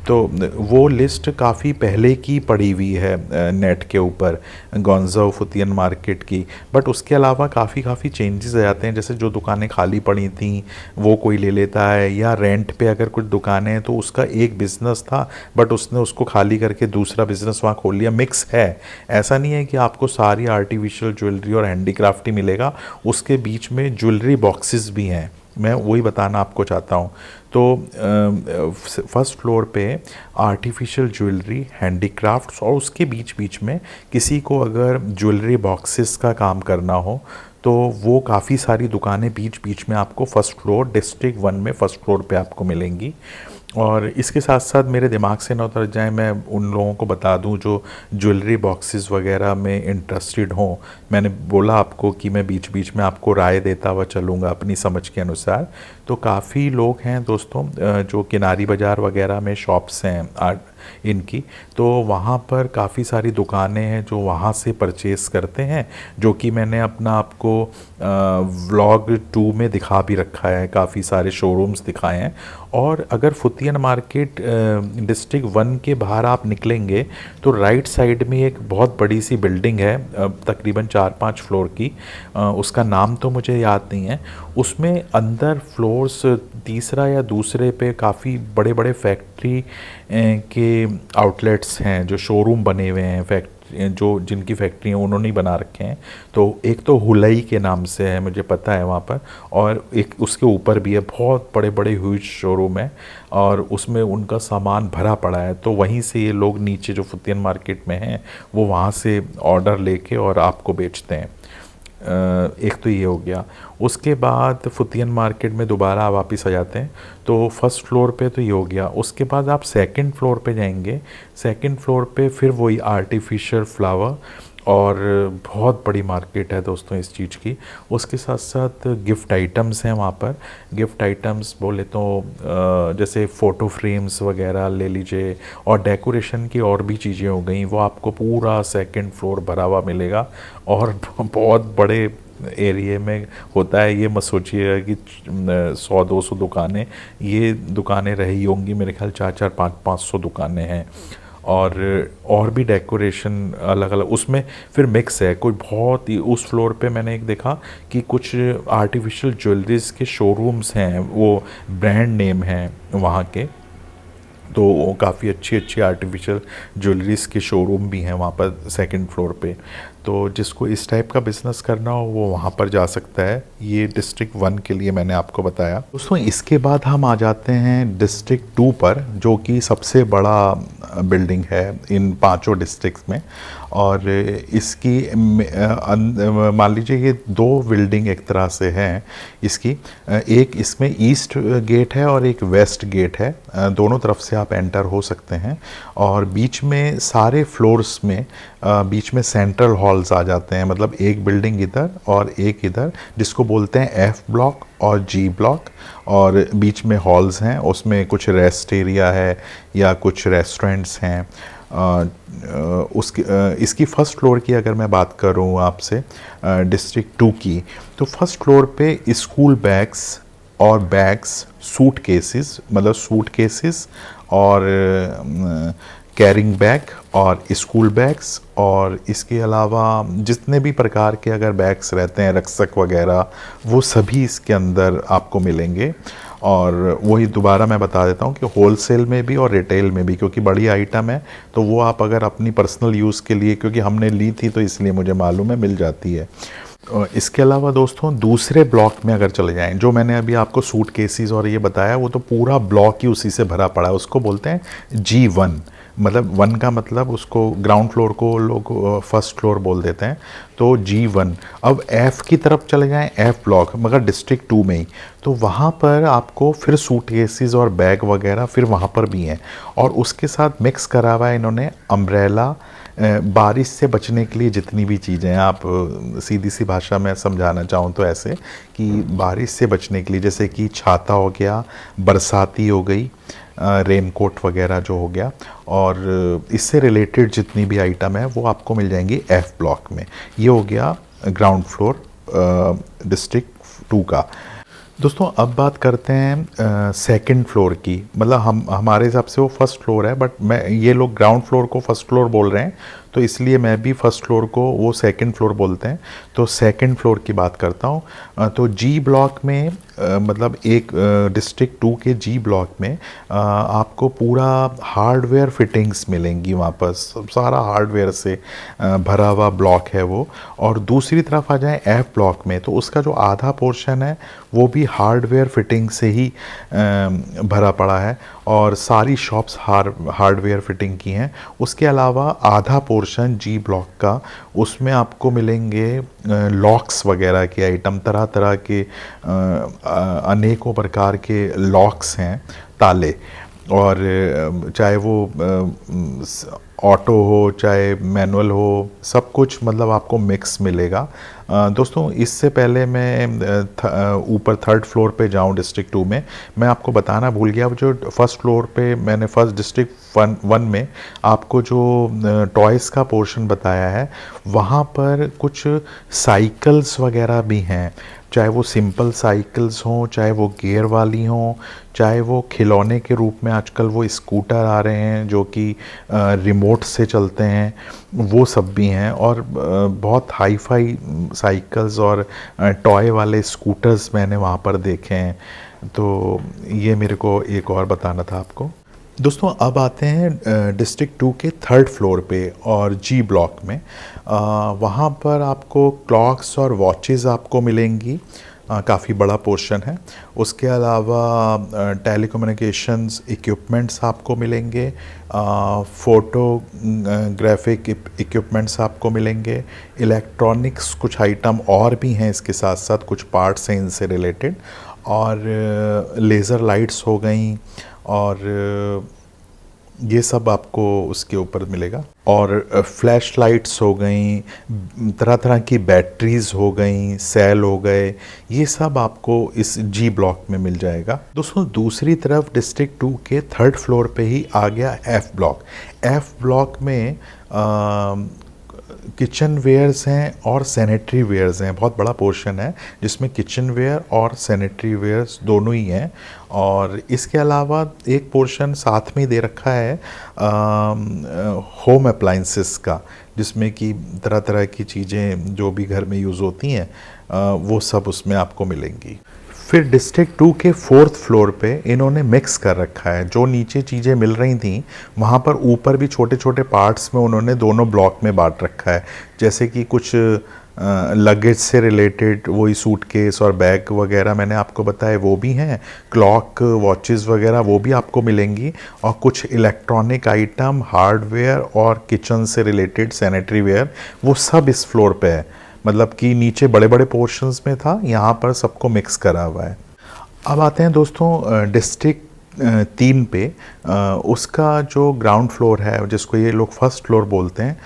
Speaker 1: तो वो लिस्ट काफ़ी पहले की पड़ी हुई है नेट के ऊपर, गोंज़ाओ फुतियन मार्केट की। बट उसके अलावा काफ़ी चेंजेस आ जाते हैं। जैसे जो दुकानें खाली पड़ी थी वो कोई ले लेता है, या रेंट पे अगर कुछ दुकानें हैं तो उसका एक बिज़नेस था बट उसने उसको खाली करके दूसरा बिज़नेस वहाँ खोल लिया। मिक्स है, ऐसा नहीं है कि आपको सारी आर्टिफिशियल ज्वेलरी और हैंडीक्राफ्ट ही मिलेगा, उसके बीच में ज्वेलरी बॉक्सेस भी हैं। मैं वही बताना आपको चाहता हूँ। तो फर्स्ट फ्लोर पे आर्टिफिशियल ज्वेलरी, हैंडीक्राफ्ट्स, और उसके बीच बीच में किसी को अगर ज्वेलरी बॉक्सेस का काम करना हो तो वो काफ़ी सारी दुकानें बीच बीच में आपको फर्स्ट फ्लोर डिस्ट्रिक्ट 1 में फर्स्ट फ्लोर पे आपको मिलेंगी। और इसके साथ साथ मेरे दिमाग से ना उतर जाए, मैं उन लोगों को बता दूं जो ज्वेलरी बॉक्सेस वगैरह में इंटरेस्टेड हों। मैंने बोला आपको कि मैं बीच बीच में आपको राय देता हुआ चलूँगा अपनी समझ के अनुसार। तो काफ़ी लोग हैं दोस्तों जो किनारी बाज़ार वगैरह में शॉप्स हैं इनकी, तो वहाँ पर काफ़ी सारी दुकानें हैं जो वहाँ से परचेज़ करते हैं, जो कि मैंने अपना आपको व्लॉग 2 में दिखा भी रखा है। काफ़ी सारे शोरूम्स दिखाए हैं। और अगर फुतियन मार्केट डिस्ट्रिक्ट 1 के बाहर आप निकलेंगे तो राइट साइड में एक बहुत बड़ी सी बिल्डिंग है, तकरीबन 4-5 फ्लोर की। उसका नाम तो मुझे याद नहीं है। उसमें अंदर फ्लोर्स तीसरा या दूसरे पे काफ़ी बड़े बड़े फैक्ट्री के आउटलेट्स हैं, जो शोरूम बने हुए हैं, जो जिनकी फैक्ट्री हैं उन्होंने ही बना रखे हैं। तो एक तो हुलई के नाम से है, मुझे पता है वहाँ पर, और एक उसके ऊपर भी है, बहुत बड़े बड़े ह्यूज शोरूम है और उसमें उनका सामान भरा पड़ा है। तो वहीं से ये लोग नीचे जो फुतियन मार्केट में हैं वो वहाँ से ऑर्डर लेके और आपको बेचते हैं। एक तो ये हो गया। उसके बाद फुतियन मार्केट में दोबारा वापस आ जाते हैं तो फर्स्ट फ्लोर पे तो ये हो गया। उसके बाद आप सेकंड फ्लोर पे जाएंगे। सेकंड फ्लोर पे फिर वही आर्टिफिशियल फ्लावर, और बहुत बड़ी मार्केट है दोस्तों इस चीज़ की। उसके साथ साथ गिफ्ट आइटम्स हैं वहाँ पर। गिफ्ट आइटम्स बोले तो जैसे फ़ोटो फ्रेम्स वगैरह ले लीजिए, और डेकोरेशन की और भी चीज़ें हो गई, वो आपको पूरा सेकंड फ्लोर भरा हुआ मिलेगा। और बहुत बड़े एरिए में होता है, ये मत सोचिएगा कि 100-200 दुकानें, ये दुकानें रही होंगी मेरे ख्याल 4-4, 500 दुकानें हैं। और भी डेकोरेशन अलग अलग उसमें फिर मिक्स है। कोई बहुत ही उस फ्लोर पे मैंने एक देखा कि कुछ आर्टिफिशियल ज्वेलरीज के शोरूम्स हैं, वो ब्रांड नेम हैं वहाँ के, तो काफ़ी अच्छी अच्छी आर्टिफिशियल ज्वेलरीज के शोरूम भी हैं वहाँ पर सेकंड फ्लोर पे। तो जिसको इस टाइप का बिज़नेस करना हो वो वहाँ पर जा सकता है। ये डिस्ट्रिक्ट 1 के लिए मैंने आपको बताया दोस्तों। इसके बाद हम आ जाते हैं डिस्ट्रिक्ट 2 पर, जो कि सबसे बड़ा बिल्डिंग है इन 5 डिस्ट्रिक्ट्स में। और इसकी मान लीजिए ये 2 बिल्डिंग एक तरह से हैं इसकी। एक इसमें ईस्ट गेट है और एक वेस्ट गेट है, दोनों तरफ से आप एंटर हो सकते हैं। और बीच में सारे फ्लोर्स में बीच में सेंट्रल हॉल्स आ जाते हैं, मतलब एक बिल्डिंग इधर और एक इधर, जिसको बोलते हैं एफ ब्लॉक और जी ब्लॉक। और बीच में हॉल्स हैं, उसमें कुछ रेस्ट एरिया है या कुछ रेस्टोरेंट्स हैं। इसकी फ़र्स्ट फ्लोर की अगर मैं बात करूं आपसे डिस्ट्रिक्ट 2 की, तो फर्स्ट फ्लोर पे स्कूल बैग्स और बैग्स, सूट केसेस, मतलब सूट केसेस और कैरिंग बैग और स्कूल बैग्स, और इसके अलावा जितने भी प्रकार के अगर बैग्स रहते हैं, रक्सक वगैरह, वो सभी इसके अंदर आपको मिलेंगे। और वही दोबारा मैं बता देता हूँ कि होलसेल में भी और रिटेल में भी, क्योंकि बड़ी आइटम है तो वो आप अगर अपनी पर्सनल यूज़ के लिए, क्योंकि हमने ली थी तो इसलिए मुझे मालूम है, मिल जाती है। इसके अलावा दोस्तों दूसरे ब्लॉक में अगर चले जाएं, जो मैंने अभी आपको सूट केसेस और ये बताया, वो तो पूरा ब्लॉक ही उसी से भरा पड़ा है। उसको बोलते हैं G1। मतलब वन का मतलब उसको ग्राउंड फ्लोर को लोग फर्स्ट फ्लोर बोल देते हैं, तो G1। अब F की तरफ चले जाएं, F ब्लॉक मगर डिस्ट्रिक्ट 2 में ही, तो वहाँ पर आपको फिर सूट केसेस और बैग वगैरह फिर वहाँ पर भी हैं। और उसके साथ मिक्स करा हुआ है इन्होंने अम्ब्रेला, बारिश से बचने के लिए जितनी भी चीज़ें हैं, आप सीधी सी भाषा में समझाना चाहूँ तो ऐसे कि बारिश से बचने के लिए जैसे कि छाता हो गया, बरसाती हो गई, रेनकोट वगैरह जो हो गया, और इससे रिलेटेड जितनी भी आइटम है वो आपको मिल जाएंगी एफ ब्लॉक में। ये हो गया ग्राउंड फ्लोर डिस्ट्रिक्ट 2 का। दोस्तों अब बात करते हैं सेकंड फ्लोर की। मतलब हमारे हिसाब से वो फर्स्ट फ्लोर है, बट मैं ये लोग ग्राउंड फ्लोर को फर्स्ट फ्लोर बोल रहे हैं, तो इसलिए मैं भी फर्स्ट फ्लोर को वो सेकंड फ्लोर बोलते हैं। तो सेकंड फ्लोर की बात करता हूँ। तो जी ब्लॉक में मतलब एक डिस्ट्रिक्ट 2 के जी ब्लॉक में आपको पूरा हार्डवेयर फिटिंग्स मिलेंगी। वहाँ पर सारा हार्डवेयर से भरा हुआ ब्लॉक है वो। और दूसरी तरफ आ जाएं एफ ब्लॉक में, तो उसका जो आधा पोर्शन है वो भी हार्डवेयर फिटिंग से ही भरा पड़ा है, और सारी शॉप्स हार्डवेयर फिटिंग की हैं। उसके अलावा आधा पोर्शन जी ब्लॉक का, उसमें आपको मिलेंगे लॉक्स वगैरह के आइटम, तरह तरह के अनेकों प्रकार के लॉक्स हैं, ताले। और चाहे वो ऑटो हो चाहे मैनुअल हो, सब कुछ मतलब आपको मिक्स मिलेगा। दोस्तों इससे पहले मैं ऊपर थर्ड फ्लोर पे जाऊं डिस्ट्रिक्ट 2 में, मैं आपको बताना भूल गया, जो फर्स्ट फ्लोर पे मैंने फर्स्ट डिस्ट्रिक्ट 1 में आपको जो टॉयज़ का पोर्शन बताया है, वहाँ पर कुछ साइकिल्स वगैरह भी हैं। चाहे वो सिंपल साइकिल्स हों, चाहे वो गियर वाली हों, चाहे वो खिलौने के रूप में आजकल वो स्कूटर आ रहे हैं जो कि रिमोट से चलते हैं, वो सब भी हैं। और बहुत हाई फाई साइकिल्स और टॉय वाले स्कूटर्स मैंने वहाँ पर देखे हैं। तो ये मेरे को एक और बताना था आपको। दोस्तों अब आते हैं डिस्ट्रिक्ट 2 के थर्ड फ्लोर पे और जी ब्लॉक में। वहाँ पर आपको क्लॉक्स और वॉचेस आपको मिलेंगी, काफ़ी बड़ा पोर्शन है। उसके अलावा टेलीकम्युनिकेशंस इक्विपमेंट्स आपको मिलेंगे, फोटोग्राफिक इक्विपमेंट्स आपको मिलेंगे, इलेक्ट्रॉनिक्स कुछ आइटम और भी हैं इसके साथ साथ, कुछ पार्ट्स हैं इनसे रिलेटेड, और लेज़र लाइट्स हो गई, और ये सब आपको उसके ऊपर मिलेगा। और फ्लैश लाइट्स हो गई, तरह तरह की बैटरीज हो गई, सेल हो गए, ये सब आपको इस जी ब्लॉक में मिल जाएगा। दोस्तों दूसरी तरफ डिस्ट्रिक्ट 2 के थर्ड फ्लोर पे ही आ गया एफ ब्लॉक। एफ ब्लॉक में किचन वेयर्स हैं और सैनिटरी वेयर्स हैं, बहुत बड़ा पोर्शन है जिसमें किचन वेयर और सैनिटरी वेयर्स दोनों ही हैं। और इसके अलावा एक पोर्शन साथ में ही दे रखा है होम अप्लाइंसेस का, जिसमें कि तरह तरह की चीज़ें जो भी घर में यूज़ होती हैं वो सब उसमें आपको मिलेंगी। फिर डिस्ट्रिक्ट 2 के फोर्थ फ्लोर पे इन्होंने मिक्स कर रखा है, जो नीचे चीज़ें मिल रही थी वहाँ पर ऊपर भी छोटे छोटे पार्ट्स में उन्होंने दोनों ब्लॉक में बांट रखा है। जैसे कि कुछ लगेज से रिलेटेड वही सूटकेस और बैग वगैरह मैंने आपको बताया वो भी हैं, क्लॉक वॉचेस वगैरह वो भी आपको मिलेंगी, और कुछ इलेक्ट्रॉनिक आइटम, हार्डवेयर और किचन से रिलेटेड सैनिटरी वेयर, वो सब इस फ्लोर पे है। मतलब कि नीचे बड़े बड़े पोर्शंस में था, यहाँ पर सबको मिक्स करा हुआ है। अब आते हैं दोस्तों डिस्ट्रिक्ट 3 पे। उसका जो ग्राउंड फ्लोर है जिसको ये लोग फर्स्ट फ्लोर बोलते हैं,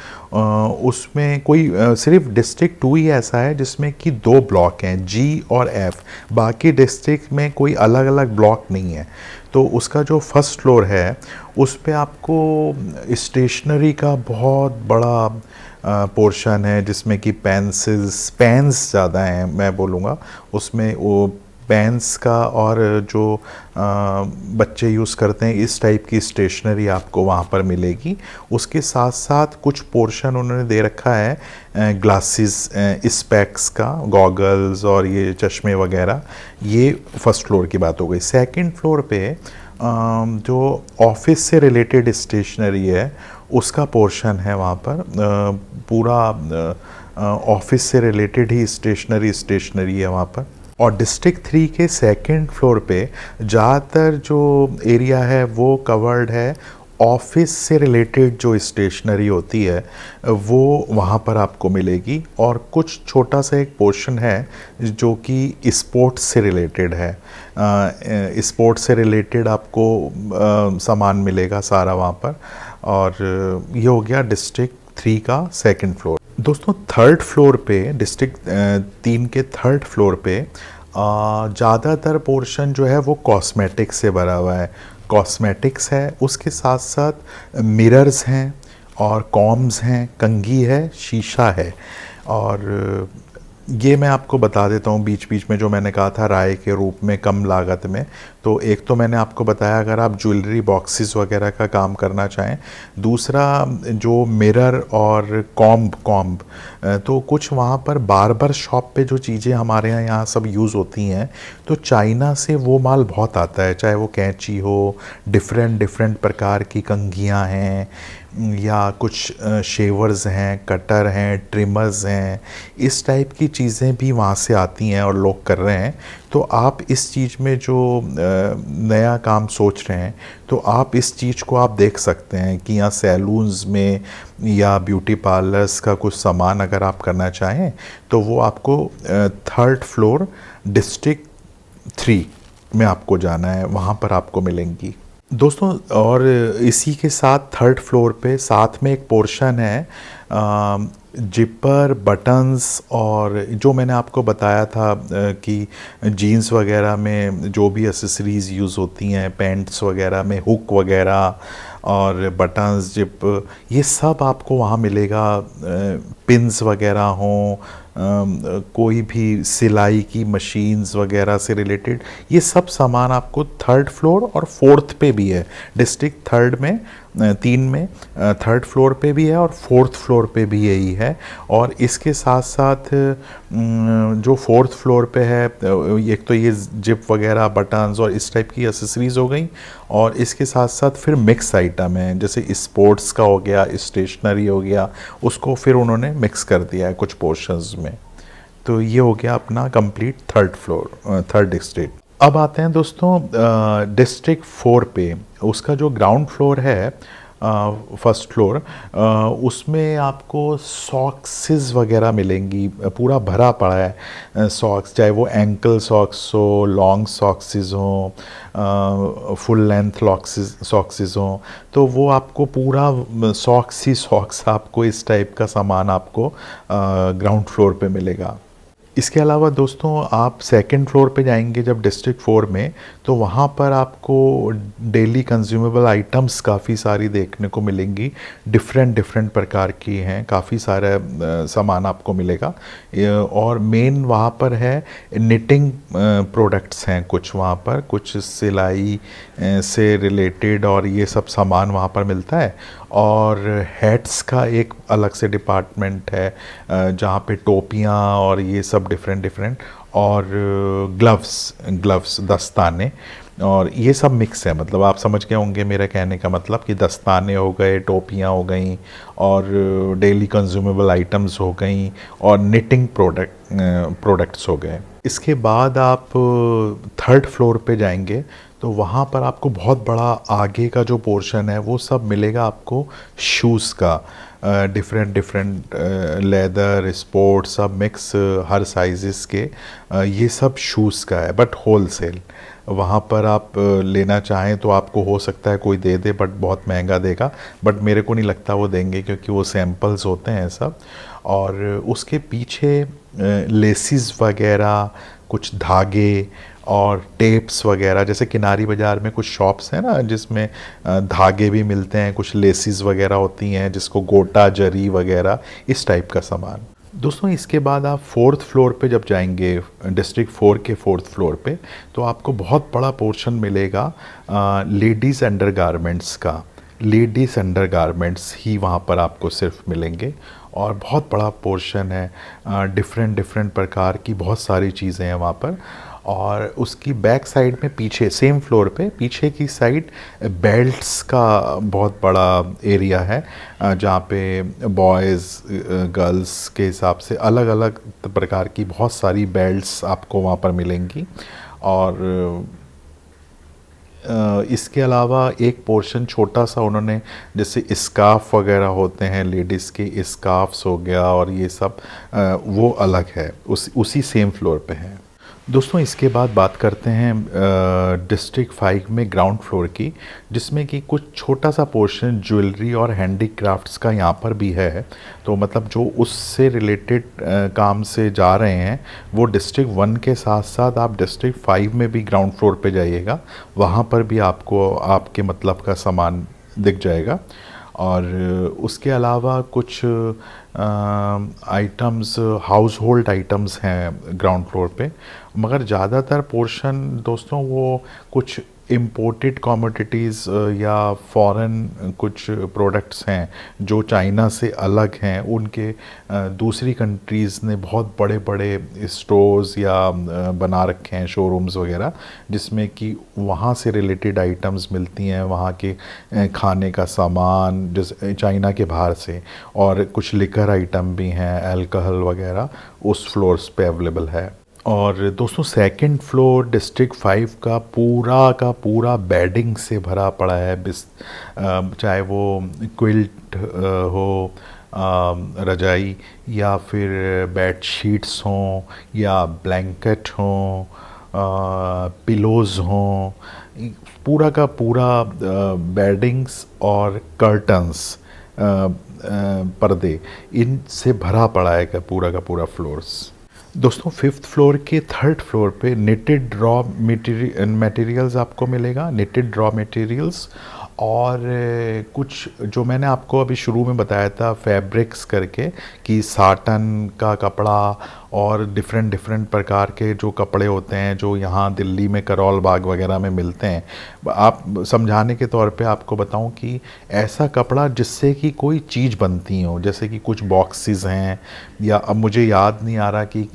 Speaker 1: उसमें कोई सिर्फ डिस्ट्रिक्ट 2 ही ऐसा है जिसमें कि 2 ब्लॉक हैं, जी और एफ। बाकी डिस्ट्रिक्ट में कोई अलग अलग ब्लॉक नहीं है। तो उसका जो फर्स्ट फ्लोर है उस पे आपको स्टेशनरी का बहुत बड़ा पोर्शन है, जिसमें कि पेन्स ज़्यादा हैं मैं बोलूँगा उसमें। वो पेन्स का और जो बच्चे यूज़ करते हैं इस टाइप की स्टेशनरी आपको वहाँ पर मिलेगी। उसके साथ साथ कुछ पोर्शन उन्होंने दे रखा है ग्लासेस, स्पेक्स का, गॉगल्स और ये चश्मे वगैरह। ये फर्स्ट फ्लोर की बात हो गई। सेकंड फ्लोर पे जो ऑफिस से रिलेटेड स्टेशनरी है उसका पोर्शन है वहाँ पर। पूरा ऑफिस से रिलेटेड ही स्टेशनरी है वहाँ पर। और डिस्ट्रिक्ट 3 के सेकंड फ्लोर पे ज़्यादातर जो एरिया है वो कवर्ड है ऑफिस से रिलेटेड, जो स्टेशनरी होती है वो वहाँ पर आपको मिलेगी। और कुछ छोटा सा एक पोर्शन है जो कि स्पोर्ट्स से रिलेटेड है। स्पोर्ट्स से रिलेटेड आपको सामान मिलेगा सारा वहाँ पर। और ये हो गया डिस्ट्रिक्ट 3 का सेकंड फ्लोर। दोस्तों थर्ड फ्लोर पे, डिस्ट्रिक्ट 3 के थर्ड फ्लोर पे ज़्यादातर पोर्शन जो है वो कॉस्मेटिक्स से भरा हुआ है। कॉस्मेटिक्स है, उसके साथ साथ मिरर्स हैं और कॉम्स हैं, कंघी है, शीशा है। और ये मैं आपको बता देता हूँ बीच बीच में, जो मैंने कहा था राय के रूप में कम लागत में। तो एक तो मैंने आपको बताया अगर आप ज्वेलरी बॉक्सेस वगैरह का काम करना चाहें। दूसरा जो मिरर और कॉम्ब तो कुछ वहाँ पर बार्बर शॉप पे जो चीज़ें हमारे यहाँ सब यूज़ होती हैं, तो चाइना से वो माल बहुत आता है। चाहे वो कैंची हो, डिफरेंट प्रकार की कंघियाँ हैं, या कुछ शेवर्स हैं, कटर हैं, ट्रिमर्स हैं, इस टाइप की चीज़ें भी वहाँ से आती हैं और लोग कर रहे हैं। तो आप इस चीज़ में जो नया काम सोच रहे हैं, तो आप इस चीज़ को आप देख सकते हैं कि यहाँ सैलून्स में या ब्यूटी पार्लर्स का कुछ सामान अगर आप करना चाहें तो वो आपको थर्ड फ्लोर डिस्ट्रिक्ट 3 में आपको जाना है, वहाँ पर आपको मिलेंगी दोस्तों। और इसी के साथ थर्ड फ्लोर पे साथ में एक पोर्शन है जिपर, बटन्स, और जो मैंने आपको बताया था कि जीन्स वगैरह में जो भी एसेसरीज़ यूज़ होती हैं, पैंट्स वगैरह में हुक वगैरह और बटन्स, जिप, ये सब आपको वहाँ मिलेगा। पिन्स वगैरह हों, कोई भी सिलाई की मशीन्स वगैरह से रिलेटेड, ये सब सामान आपको थर्ड फ्लोर और फोर्थ पे भी है। डिस्ट्रिक्ट 3 में थर्ड फ्लोर पे भी है और फोर्थ फ्लोर पे भी यही है। और इसके साथ साथ जो फोर्थ फ्लोर पे है, एक तो ये जिप वगैरह, बटन्स और इस टाइप की एसेसरीज़ हो गई, और इसके साथ साथ फिर मिक्स आइटम है, जैसे स्पोर्ट्स का हो गया, स्टेशनरी हो गया, उसको फिर उन्होंने मिक्स कर दिया है कुछ पोर्शंस में। तो ये हो गया अपना complete third floor, third district. अब आते हैं दोस्तों डिस्ट्रिक्ट 4 पे। उसका जो ग्राउंड फ्लोर है, फर्स्ट फ्लोर, उसमें आपको सॉक्सेस वगैरह मिलेंगी, पूरा भरा पड़ा है सॉक्स, चाहे वो एंकल सॉक्स हो, लॉन्ग सॉक्सेस हों, फुल लेंथ सॉक्सेस हों, तो वो आपको पूरा सॉक्स ही सॉक्स, आपको इस टाइप का सामान आपको ग्राउंड फ्लोर पे मिलेगा। इसके अलावा दोस्तों आप सेकंड फ्लोर पे जाएंगे जब डिस्ट्रिक्ट 4 में, तो वहाँ पर आपको डेली कंज्यूमेबल आइटम्स काफ़ी सारी देखने को मिलेंगी। डिफरेंट प्रकार की हैं, काफ़ी सारा सामान आपको मिलेगा। और मेन वहाँ पर है निटिंग प्रोडक्ट्स हैं कुछ वहाँ पर, कुछ सिलाई से रिलेटेड, और ये सब सामान वहाँ पर मिलता है। और हैट्स का एक अलग से डिपार्टमेंट है जहाँ पे टोपियाँ और ये सब डिफरेंट, और ग्लव्स, दस्ताने, और ये सब मिक्स है। मतलब आप समझ गए होंगे मेरा कहने का मतलब कि दस्ताने हो गए, टोपियाँ हो गई, और डेली कंज्यूमेबल आइटम्स हो गई, और निटिंग प्रोडक्ट्स हो गए। इसके बाद आप थर्ड फ्लोर पे जाएंगे तो वहाँ पर आपको बहुत बड़ा आगे का जो पोर्शन है वो सब मिलेगा आपको शूज़ का। डिफरेंट लेदर, स्पोर्ट्स, सब मिक्स, हर साइज़ेस के, ये सब शूज़ का है, बट होलसेल। वहाँ पर आप लेना चाहें तो आपको हो सकता है कोई दे दे, बट बहुत महंगा देगा, बट मेरे को नहीं लगता वो देंगे, क्योंकि वो सैम्पल्स होते हैं सब। और उसके पीछे लेसिस वगैरह, कुछ धागे और टेप्स वगैरह, जैसे किनारी बाज़ार में कुछ शॉप्स हैं ना जिसमें धागे भी मिलते हैं, कुछ लेसिस वगैरह होती हैं जिसको गोटा, जरी वगैरह, इस टाइप का सामान। दोस्तों इसके बाद आप फोर्थ फ्लोर पे जब जाएंगे, डिस्ट्रिक्ट 4 के फोर्थ फ्लोर पे, तो आपको बहुत बड़ा पोर्शन मिलेगा लेडीज़ अंडरगारमेंट्स का। लेडीज़ अंडरगारमेंट्स ही वहाँ पर आपको सिर्फ मिलेंगे, और बहुत बड़ा पोर्शन है, डिफरेंट प्रकार की बहुत सारी चीज़ें हैं वहाँ पर। और उसकी बैक साइड में पीछे सेम फ्लोर पे पीछे की साइड बेल्ट्स का बहुत बड़ा एरिया है, जहाँ पे बॉयज़ गर्ल्स के हिसाब से अलग अलग प्रकार की बहुत सारी बेल्ट्स आपको वहाँ पर मिलेंगी। और इसके अलावा एक पोर्शन छोटा सा उन्होंने, जैसे स्कार्फ वगैरह होते हैं लेडीज़ के, स्कार्फ्स हो गया और ये सब, वो अलग है, उसी सेम फ्लोर पे है। दोस्तों इसके बाद बात करते हैं डिस्ट्रिक्ट 5 में ग्राउंड फ्लोर की, जिसमें कि कुछ छोटा सा पोर्शन ज्वेलरी और हैंडीक्राफ्ट्स का यहाँ पर भी है। तो मतलब जो उससे रिलेटेड काम से जा रहे हैं वो डिस्ट्रिक्ट 1 के साथ साथ आप डिस्ट्रिक्ट 5 में भी ग्राउंड फ्लोर पे जाइएगा, वहाँ पर भी आपको आपके मतलब का सामान दिख जाएगा। और उसके अलावा कुछ आइटम्स, हाउस होल्ड आइटम्स हैं ग्राउंड फ्लोर पे, मगर ज़्यादातर पोर्शन दोस्तों वो कुछ इम्पोर्टेड कमोडिटीज़ या फॉरेन कुछ प्रोडक्ट्स हैं जो चाइना से अलग हैं, उनके दूसरी कंट्रीज़ ने बहुत बड़े बड़े स्टोर्स या बना रखे हैं, शोरूम्स वगैरह, जिसमें कि वहाँ से रिलेटेड आइटम्स मिलती हैं, वहाँ के खाने का सामान जैसे चाइना के बाहर से, और कुछ लिकर आइटम भी हैं, अल्कोहल वगैरह उस फ्लोर्स पे अवेलेबल है। और दोस्तों सेकंड फ्लोर डिस्ट्रिक्ट 5 का पूरा बेडिंग से भरा पड़ा है, चाहे वो क्विल्ट हो, रजाई, या फिर बेड शीट्स हों, या ब्लैंकेट हों, पिलोज़ हों, पूरा का पूरा बेडिंग्स और कर्टन्स, पर्दे, इनसे भरा पड़ा है का पूरा फ्लोर्स। दोस्तों 5th फ्लोर के 3rd फ्लोर पे निटेड रॉ मटेरियल्स आपको मिलेगा, निटेड रॉ मटेरियल्स, और कुछ जो मैंने आपको अभी शुरू में बताया था फैब्रिक्स करके, कि साटन का कपड़ा और डिफरेंट प्रकार के जो कपड़े होते हैं जो यहाँ दिल्ली में करोल बाग वगैरह में मिलते हैं। आप समझाने के तौर पे आपको बताऊं कि ऐसा कपड़ा जिससे कि कोई चीज़ बनती हो, जैसे कि कुछ बॉक्सेस हैं, या अब मुझे याद नहीं आ रहा कि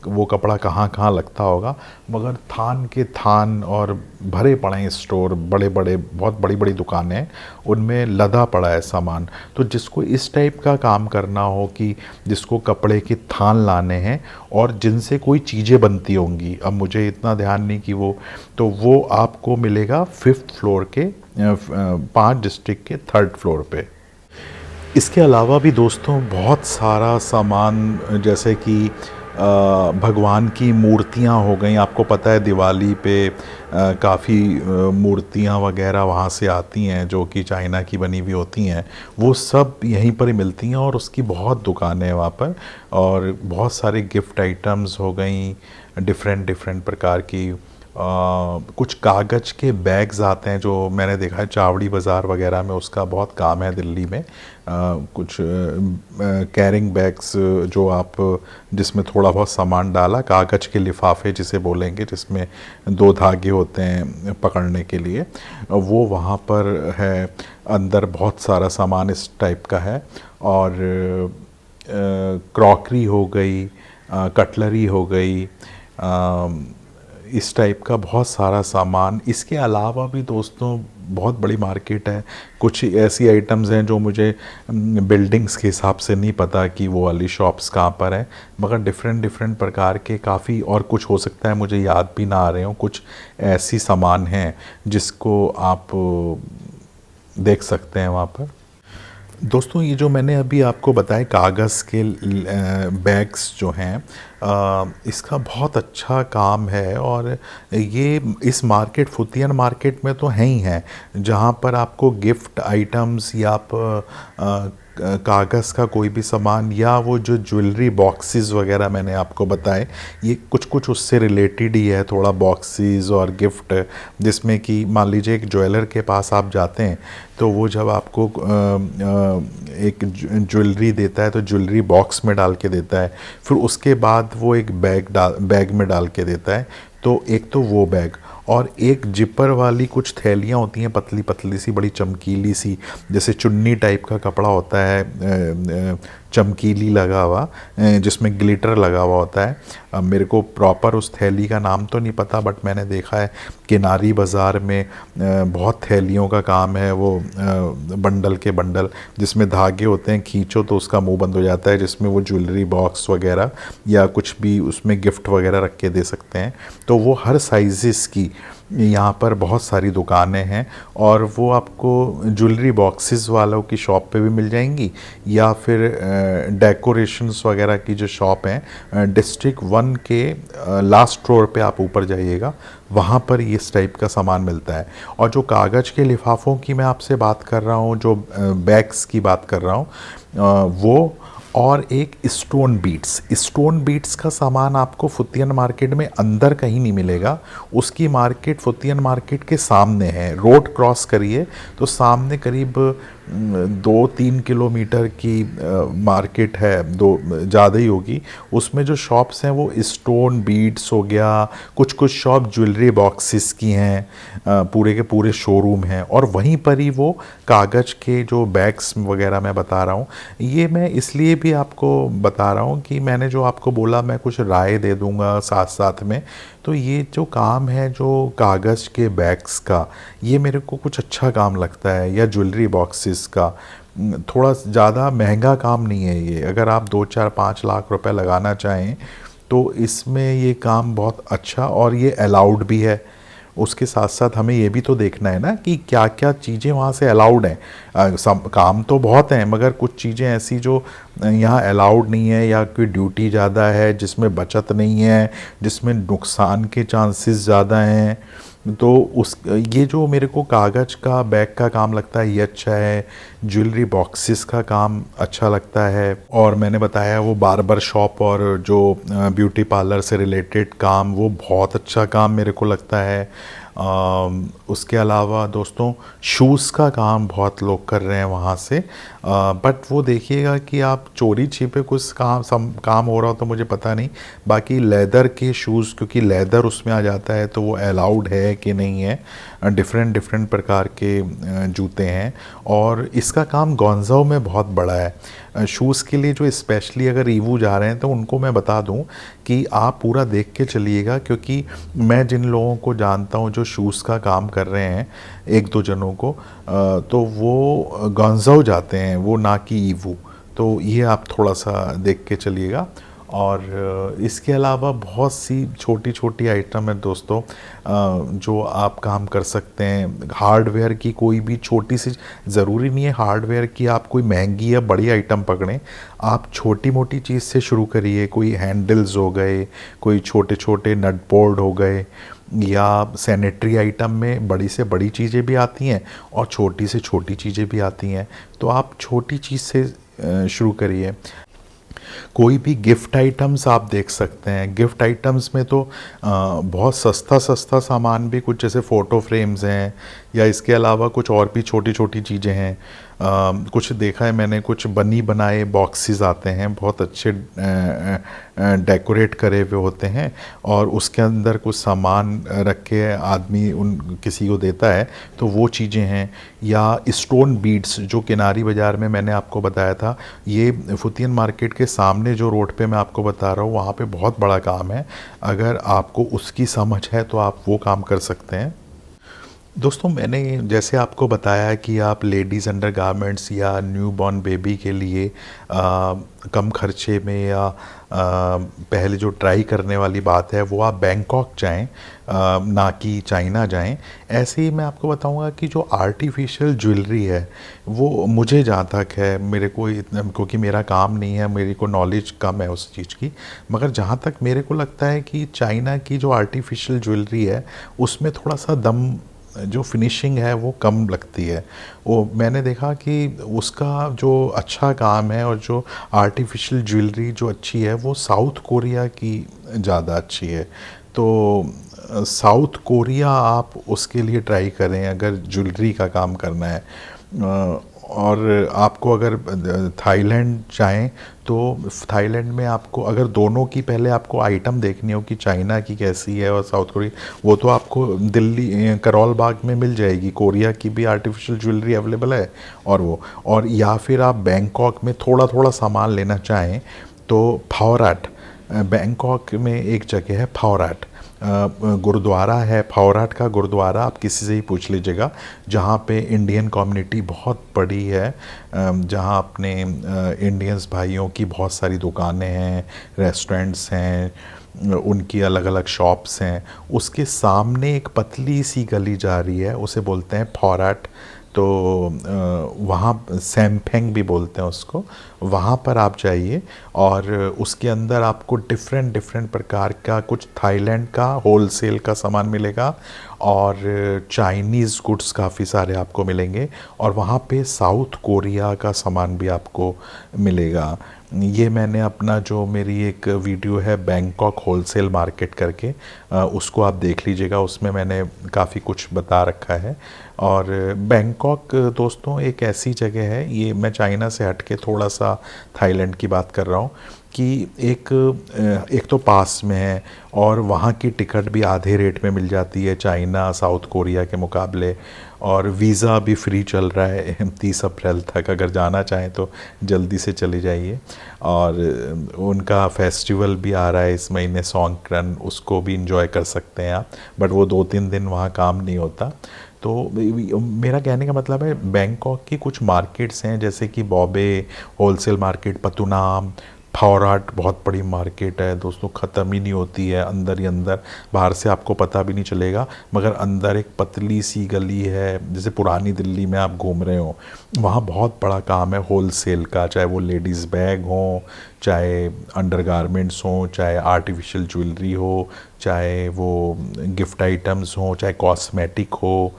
Speaker 1: वो कपड़ा कहाँ कहाँ लगता होगा, मगर थान के थान और भरे पड़े हैं स्टोर, बड़े बड़े बहुत बड़ी बड़ी दुकानें हैं, उनमें लदा पड़ा है सामान। तो जिसको इस टाइप का काम करना हो, कि जिसको कपड़े के थान लाने हैं और जिनसे कोई चीज़ें बनती होंगी, अब मुझे इतना ध्यान नहीं कि वो आपको मिलेगा 5th फ्लोर के 5 डिस्ट्रिक्ट के 3rd फ्लोर पे। इसके अलावा भी दोस्तों बहुत सारा सामान, जैसे कि भगवान की मूर्तियाँ हो गई, आपको पता है दिवाली पे काफ़ी मूर्तियाँ वगैरह वहाँ से आती हैं जो कि चाइना की बनी हुई होती हैं, वो सब यहीं पर ही मिलती हैं, और उसकी बहुत दुकानें हैं वहाँ पर, और बहुत सारे गिफ्ट आइटम्स हो गई, डिफरेंट प्रकार की। कुछ कागज़ के बैग्स आते हैं जो मैंने देखा है चावड़ी बाज़ार वगैरह में, उसका बहुत काम है दिल्ली में। कुछ कैरिंग बैग्स जो आप, जिसमें थोड़ा बहुत सामान डाला, कागज़ के लिफाफे जिसे बोलेंगे, जिसमें 2 धागे होते हैं पकड़ने के लिए, वो वहाँ पर है। अंदर बहुत सारा सामान इस टाइप का है, और क्रॉकरी हो गई, कटलरी हो गई, इस टाइप का बहुत सारा सामान। इसके अलावा भी दोस्तों बहुत बड़ी मार्केट है, कुछ ऐसी आइटम्स हैं जो मुझे बिल्डिंग्स के हिसाब से नहीं पता कि वो वाली शॉप्स कहाँ पर हैं, मगर डिफरेंट प्रकार के काफ़ी, और कुछ हो सकता है मुझे याद भी ना आ रहे हो, कुछ ऐसी सामान हैं जिसको आप देख सकते हैं वहाँ पर। दोस्तों ये जो मैंने अभी आपको बताया कागज़ के बैग्स जो हैं, इसका बहुत अच्छा काम है, और ये इस मार्केट, फुतियन मार्केट में तो हैं ही हैं, जहाँ पर आपको गिफ्ट आइटम्स या आप कागज़ का कोई भी सामान, या वो जो ज्वेलरी बॉक्सेस वगैरह मैंने आपको बताए, ये कुछ उससे रिलेटेड ही है, थोड़ा बॉक्सेस और गिफ्ट, जिसमें कि मान लीजिए एक ज्वेलर के पास आप जाते हैं, तो वो जब आपको एक ज्वेलरी देता है तो ज्वेलरी बॉक्स में डाल के देता है, फिर उसके बाद वो एक बैग में डाल के देता है। तो एक तो वो बैग, और एक जिपर वाली कुछ थैलियाँ होती हैं, पतली सी, बड़ी चमकीली सी, जैसे चुन्नी टाइप का कपड़ा होता है चमकीली लगा हुआ, जिसमें ग्लिटर लगा हुआ होता है। मेरे को प्रॉपर उस थैली का नाम तो नहीं पता, बट मैंने देखा है किनारी बाज़ार में बहुत थैलियों का काम है। वो बंडल के बंडल जिसमें धागे होते हैं, खींचो तो उसका मुंह बंद हो जाता है, जिसमें वो ज्वेलरी बॉक्स वगैरह या कुछ भी उसमें गिफ्ट वगैरह रख के दे सकते हैं। तो वो हर साइज़ की यहाँ पर बहुत सारी दुकानें हैं, और वो आपको ज्वेलरी बॉक्सेस वालों की शॉप पे भी मिल जाएंगी, या फिर डेकोरेशंस वगैरह की जो शॉप हैं डिस्ट्रिक्ट 1 के लास्ट फ्लोर पे आप ऊपर जाइएगा, वहाँ पर इस टाइप का सामान मिलता है। और जो कागज़ के लिफाफों की मैं आपसे बात कर रहा हूँ, जो बैग्स की बात कर रहा हूँ, वो और एक स्टोन बीट्स का सामान आपको फुतियन मार्केट में अंदर कहीं नहीं मिलेगा। उसकी मार्केट फुतियन मार्केट के सामने है। रोड क्रॉस करिए तो सामने करीब 2-3 किलोमीटर की मार्केट है, दो ज़्यादा ही होगी। उसमें जो शॉप्स हैं वो स्टोन बीट्स हो गया, कुछ कुछ शॉप ज्वेलरी बॉक्सेस की हैं, पूरे के पूरे शोरूम हैं। और वहीं पर ही वो कागज़ के जो बैग्स वगैरह मैं बता रहा हूँ, ये मैं इसलिए भी आपको बता रहा हूँ कि मैंने जो आपको बोला मैं कुछ राय दे दूँगा साथ साथ में। तो ये जो काम है जो कागज़ के बैग्स का, ये मेरे को कुछ अच्छा काम लगता है, या ज्वेलरी बॉक्सेस का। थोड़ा ज़्यादा महंगा काम नहीं है ये। अगर आप 2-4-5 लाख रुपए लगाना चाहें तो इसमें ये काम बहुत अच्छा, और ये अलाउड भी है। उसके साथ साथ हमें ये भी तो देखना है ना कि क्या क्या चीज़ें वहाँ से अलाउड हैं। काम तो बहुत हैं, मगर कुछ चीज़ें ऐसी जो यहाँ अलाउड नहीं है, या कोई ड्यूटी ज़्यादा है जिसमें बचत नहीं है, जिसमें नुकसान के चांसेस ज़्यादा हैं। तो उस ये जो मेरे को कागज़ का बैग का काम लगता है ये अच्छा है। ज्वेलरी बॉक्सेस का काम अच्छा लगता है। और मैंने बताया वो बार्बर शॉप और जो ब्यूटी पार्लर से रिलेटेड काम, वो बहुत अच्छा काम मेरे को लगता है। उसके अलावा दोस्तों शूज़ का काम बहुत लोग कर रहे हैं वहाँ से, बट वो देखिएगा कि आप चोरी छिपे कुछ काम हो रहा हो तो मुझे पता नहीं। बाकी लेदर के शूज़, क्योंकि लेदर उसमें आ जाता है, तो वो अलाउड है कि नहीं है। डिफरेंट डिफरेंट प्रकार के जूते हैं, और इसका काम गौंजाओ में बहुत बड़ा है। शूज़ के लिए जो स्पेशली अगर ईवू जा रहे हैं तो उनको मैं बता दूं कि आप पूरा देख के चलिएगा, क्योंकि मैं जिन लोगों को जानता हूं जो शूज़ का काम कर रहे हैं, एक दो जनों को, तो वो गौंजाओ जाते हैं, वो ना कि ईवू। तो ये आप थोड़ा सा देख के चलिएगा। और इसके अलावा बहुत सी छोटी छोटी आइटम है दोस्तों जो आप काम कर सकते हैं। हार्डवेयर की कोई भी छोटी सी, ज़रूरी नहीं है हार्डवेयर की आप कोई महंगी या बड़ी आइटम पकड़ें। आप छोटी मोटी चीज़ से शुरू करिए। कोई हैंडल्स हो गए, कोई छोटे छोटे नट बोल्ट हो गए, या सैनिटरी आइटम में बड़ी से बड़ी चीज़ें भी आती हैं और छोटी से छोटी चीज़ें भी आती हैं। तो आप छोटी चीज़ से शुरू करिए। कोई भी गिफ्ट आइटम्स आप देख सकते हैं। गिफ्ट आइटम्स में तो बहुत सस्ता सस्ता सामान भी, कुछ जैसे फ़ोटो फ्रेम्स हैं, या इसके अलावा कुछ और भी छोटी छोटी चीज़ें हैं। कुछ देखा है मैंने, कुछ बनी बनाए बॉक्सेस आते हैं, बहुत अच्छे डेकोरेट करे हुए होते हैं, और उसके अंदर कुछ सामान रख के आदमी उन किसी को देता है, तो वो चीज़ें हैं। या स्टोन बीड्स जो किनारी बाज़ार में मैंने आपको बताया था, ये फुतियन मार्केट के सामने जो रोड पे मैं आपको बता रहा हूँ, वहाँ पे बहुत बड़ा काम है। अगर आपको उसकी समझ है तो आप वो काम कर सकते हैं। दोस्तों मैंने जैसे आपको बताया कि आप लेडीज़ अंडर गारमेंट्स या न्यू बॉर्न बेबी के लिए कम खर्चे में, या पहले जो ट्राई करने वाली बात है वो आप बैंकॉक जाएं, ना कि चाइना जाएं। ऐसे ही मैं आपको बताऊंगा कि जो आर्टिफिशियल ज्वेलरी है वो मुझे जहाँ तक है, मेरे को इतना, क्योंकि मेरा काम नहीं है, मेरे को नॉलेज कम है उस चीज़ की, मगर जहाँ तक मेरे को लगता है कि चाइना की जो आर्टिफिशियल ज्वेलरी है उसमें थोड़ा सा दम, जो फिनिशिंग है वो कम लगती है। वो मैंने देखा कि उसका जो अच्छा काम है और जो आर्टिफिशियल ज्वेलरी जो अच्छी है वो साउथ कोरिया की ज़्यादा अच्छी है। तो साउथ कोरिया आप उसके लिए ट्राई करें अगर ज्वेलरी का काम करना है। और आपको अगर थाईलैंड जाएं तो थाईलैंड में आपको अगर दोनों की पहले आपको आइटम देखनी हो कि चाइना की कैसी है और साउथ कोरिया, वो तो आपको दिल्ली करोल बाग में मिल जाएगी। कोरिया की भी आर्टिफिशियल ज्वेलरी अवेलेबल है। और या फिर आप बैंकॉक में थोड़ा थोड़ा सामान लेना चाहें तो फावराट, बैंकॉक में एक जगह है फावराट, गुरुद्वारा है फावराट का गुरुद्वारा। आप किसी से ही पूछ लीजिएगा, जहाँ पे इंडियन कम्युनिटी बहुत बड़ी है, जहाँ अपने इंडियंस भाइयों की बहुत सारी दुकानें हैं, रेस्टोरेंट्स हैं, उनकी अलग अलग शॉप्स हैं। उसके सामने एक पतली सी गली जा रही है, उसे बोलते हैं फावराट। तो वहाँ सैमफेंग भी बोलते हैं उसको। वहाँ पर आप जाइए और उसके अंदर आपको डिफरेंट डिफरेंट प्रकार का कुछ थाईलैंड का होलसेल का सामान मिलेगा और चाइनीज़ गुड्स काफ़ी सारे आपको मिलेंगे, और वहाँ पे साउथ कोरिया का सामान भी आपको मिलेगा। ये मैंने अपना जो मेरी एक वीडियो है बैंकॉक होलसेल मार्केट करके, उसको आप देख लीजिएगा, उसमें मैंने काफ़ी कुछ बता रखा है। और बैंकॉक दोस्तों एक ऐसी जगह है, ये मैं चाइना से हट के थोड़ा सा थाईलैंड की बात कर रहा हूँ, कि एक तो पास में है और वहाँ की टिकट भी आधे रेट में मिल जाती है चाइना साउथ कोरिया के मुकाबले, और वीज़ा भी फ्री चल रहा है 30 अप्रैल तक। अगर जाना चाहें तो जल्दी से चले जाइए। और उनका फेस्टिवल भी आ रहा है इस महीने, सॉन्गक्रन, उसको भी इंजॉय कर सकते हैं आप। बट वो 2-3 दिन वहाँ काम नहीं होता। तो मेरा कहने का मतलब है बैंकॉक की कुछ मार्केट्स हैं जैसे कि बॉबे होलसेल मार्केट, पतुनाम, फावराट बहुत बड़ी मार्केट है दोस्तों, ख़त्म ही नहीं होती है, अंदर ही अंदर, बाहर से आपको पता भी नहीं चलेगा, मगर अंदर एक पतली सी गली है, जैसे पुरानी दिल्ली में आप घूम रहे हो। वहाँ बहुत बड़ा काम है होलसेल का, चाहे वो लेडीज़ बैग हो, चाहे अंडरगारमेंट्स हो, चाहे आर्टिफिशियल ज्वेलरी हो, चाहे वो गिफ्ट आइटम्स हो, चाहे कॉस्मेटिक हो,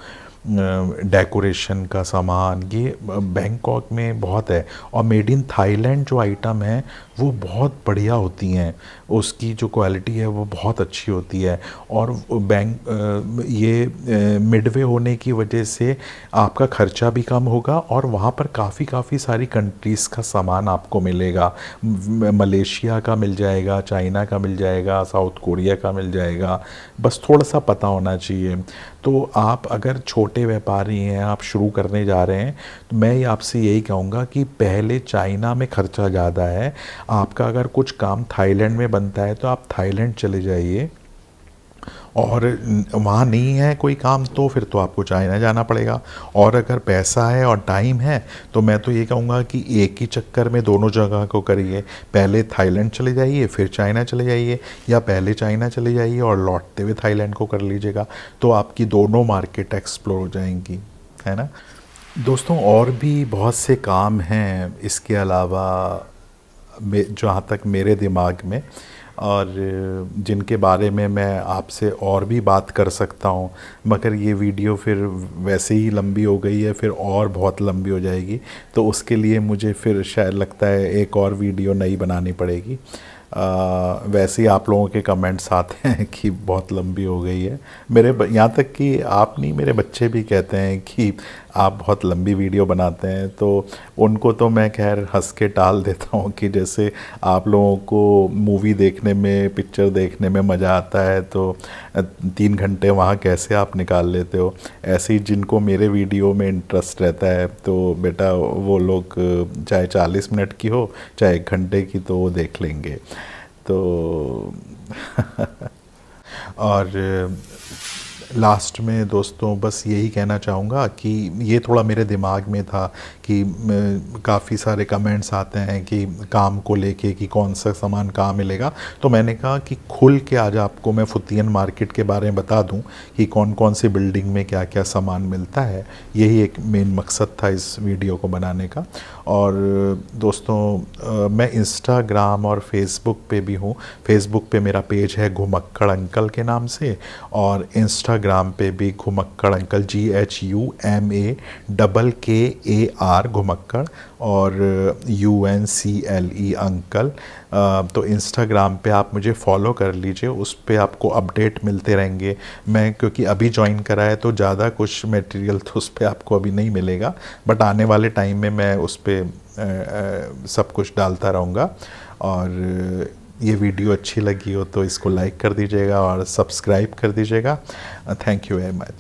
Speaker 1: डेकोरेशन का सामान, ये बैंकॉक में बहुत है। और मेड इन थाईलैंड जो आइटम है वो बहुत बढ़िया होती हैं, उसकी जो क्वालिटी है वो बहुत अच्छी होती है। और ये मिडवे होने की वजह से आपका ख़र्चा भी कम होगा, और वहाँ पर काफ़ी सारी कंट्रीज़ का सामान आपको मिलेगा। मलेशिया का मिल जाएगा, चाइना का मिल जाएगा, साउथ कोरिया का मिल जाएगा, बस थोड़ा सा पता होना चाहिए। तो आप अगर छोटे व्यापारी हैं, आप शुरू करने जा रहे हैं, तो मैं आपसे यही कहूँगा कि पहले चाइना में ख़र्चा ज़्यादा है। आपका अगर कुछ काम थाईलैंड में बनता है तो आप थाईलैंड चले जाइए, और वहाँ नहीं है कोई काम तो फिर तो आपको चाइना जाना पड़ेगा। और अगर पैसा है और टाइम है तो मैं तो ये कहूँगा कि एक ही चक्कर में दोनों जगह को करिए, पहले थाईलैंड चले जाइए फिर चाइना चले जाइए, या पहले चाइना चले जाइए और लौटते हुए थाईलैंड को कर लीजिएगा, तो आपकी दोनों मार्केट एक्सप्लोर हो जाएंगी, है ना दोस्तों। और भी बहुत से काम हैं इसके अलावा जहाँ तक मेरे दिमाग में, और जिनके बारे में मैं आपसे और भी बात कर सकता हूँ, मगर ये वीडियो फिर वैसे ही लंबी हो गई है, फिर और बहुत लंबी हो जाएगी, तो उसके लिए मुझे फिर शायद लगता है एक और वीडियो नई बनानी पड़ेगी। वैसे ही आप लोगों के कमेंट्स आते हैं कि बहुत लंबी हो गई है, यहाँ तक कि आप नहीं, मेरे बच्चे भी कहते हैं कि आप बहुत लंबी वीडियो बनाते हैं। तो उनको तो मैं खैर हंस के टाल देता हूँ कि जैसे आप लोगों को मूवी देखने में, पिक्चर देखने में मज़ा आता है तो 3 घंटे वहाँ कैसे आप निकाल लेते हो, ऐसे ही जिनको मेरे वीडियो में इंटरेस्ट रहता है तो बेटा वो लोग चाहे 40 मिनट की हो चाहे 1 घंटे की तो वो देख लेंगे। तो और लास्ट में दोस्तों बस यही कहना चाहूँगा कि ये थोड़ा मेरे दिमाग में था कि काफ़ी सारे कमेंट्स आते हैं कि काम को लेके कि कौन सा सामान कहाँ मिलेगा, तो मैंने कहा कि खुल के आज आपको मैं फुतियन मार्केट के बारे में बता दूं कि कौन कौन सी बिल्डिंग में क्या क्या सामान मिलता है। यही एक मेन मकसद था इस वीडियो को बनाने का। और दोस्तों मैं इंस्टाग्राम और फेसबुक पे भी हूँ। फेसबुक पे मेरा पेज है घुमक्कड़ अंकल के नाम से, और इंस्टाग्राम पे भी घुमक्कड़ अंकल GHUMAKKAR घुमक्कड़, और UNCLE अंकल। तो इंस्टाग्राम पे आप मुझे फॉलो कर लीजिए, उस पे आपको अपडेट मिलते रहेंगे। मैं क्योंकि अभी ज्वाइन करा है तो ज़्यादा कुछ मटेरियल तो उस पे आपको अभी नहीं मिलेगा, बट आने वाले टाइम में मैं उस पे सब कुछ डालता रहूँगा। और ये वीडियो अच्छी लगी हो तो इसको लाइक कर दीजिएगा और सब्सक्राइब कर दीजिएगा। Thank you very much.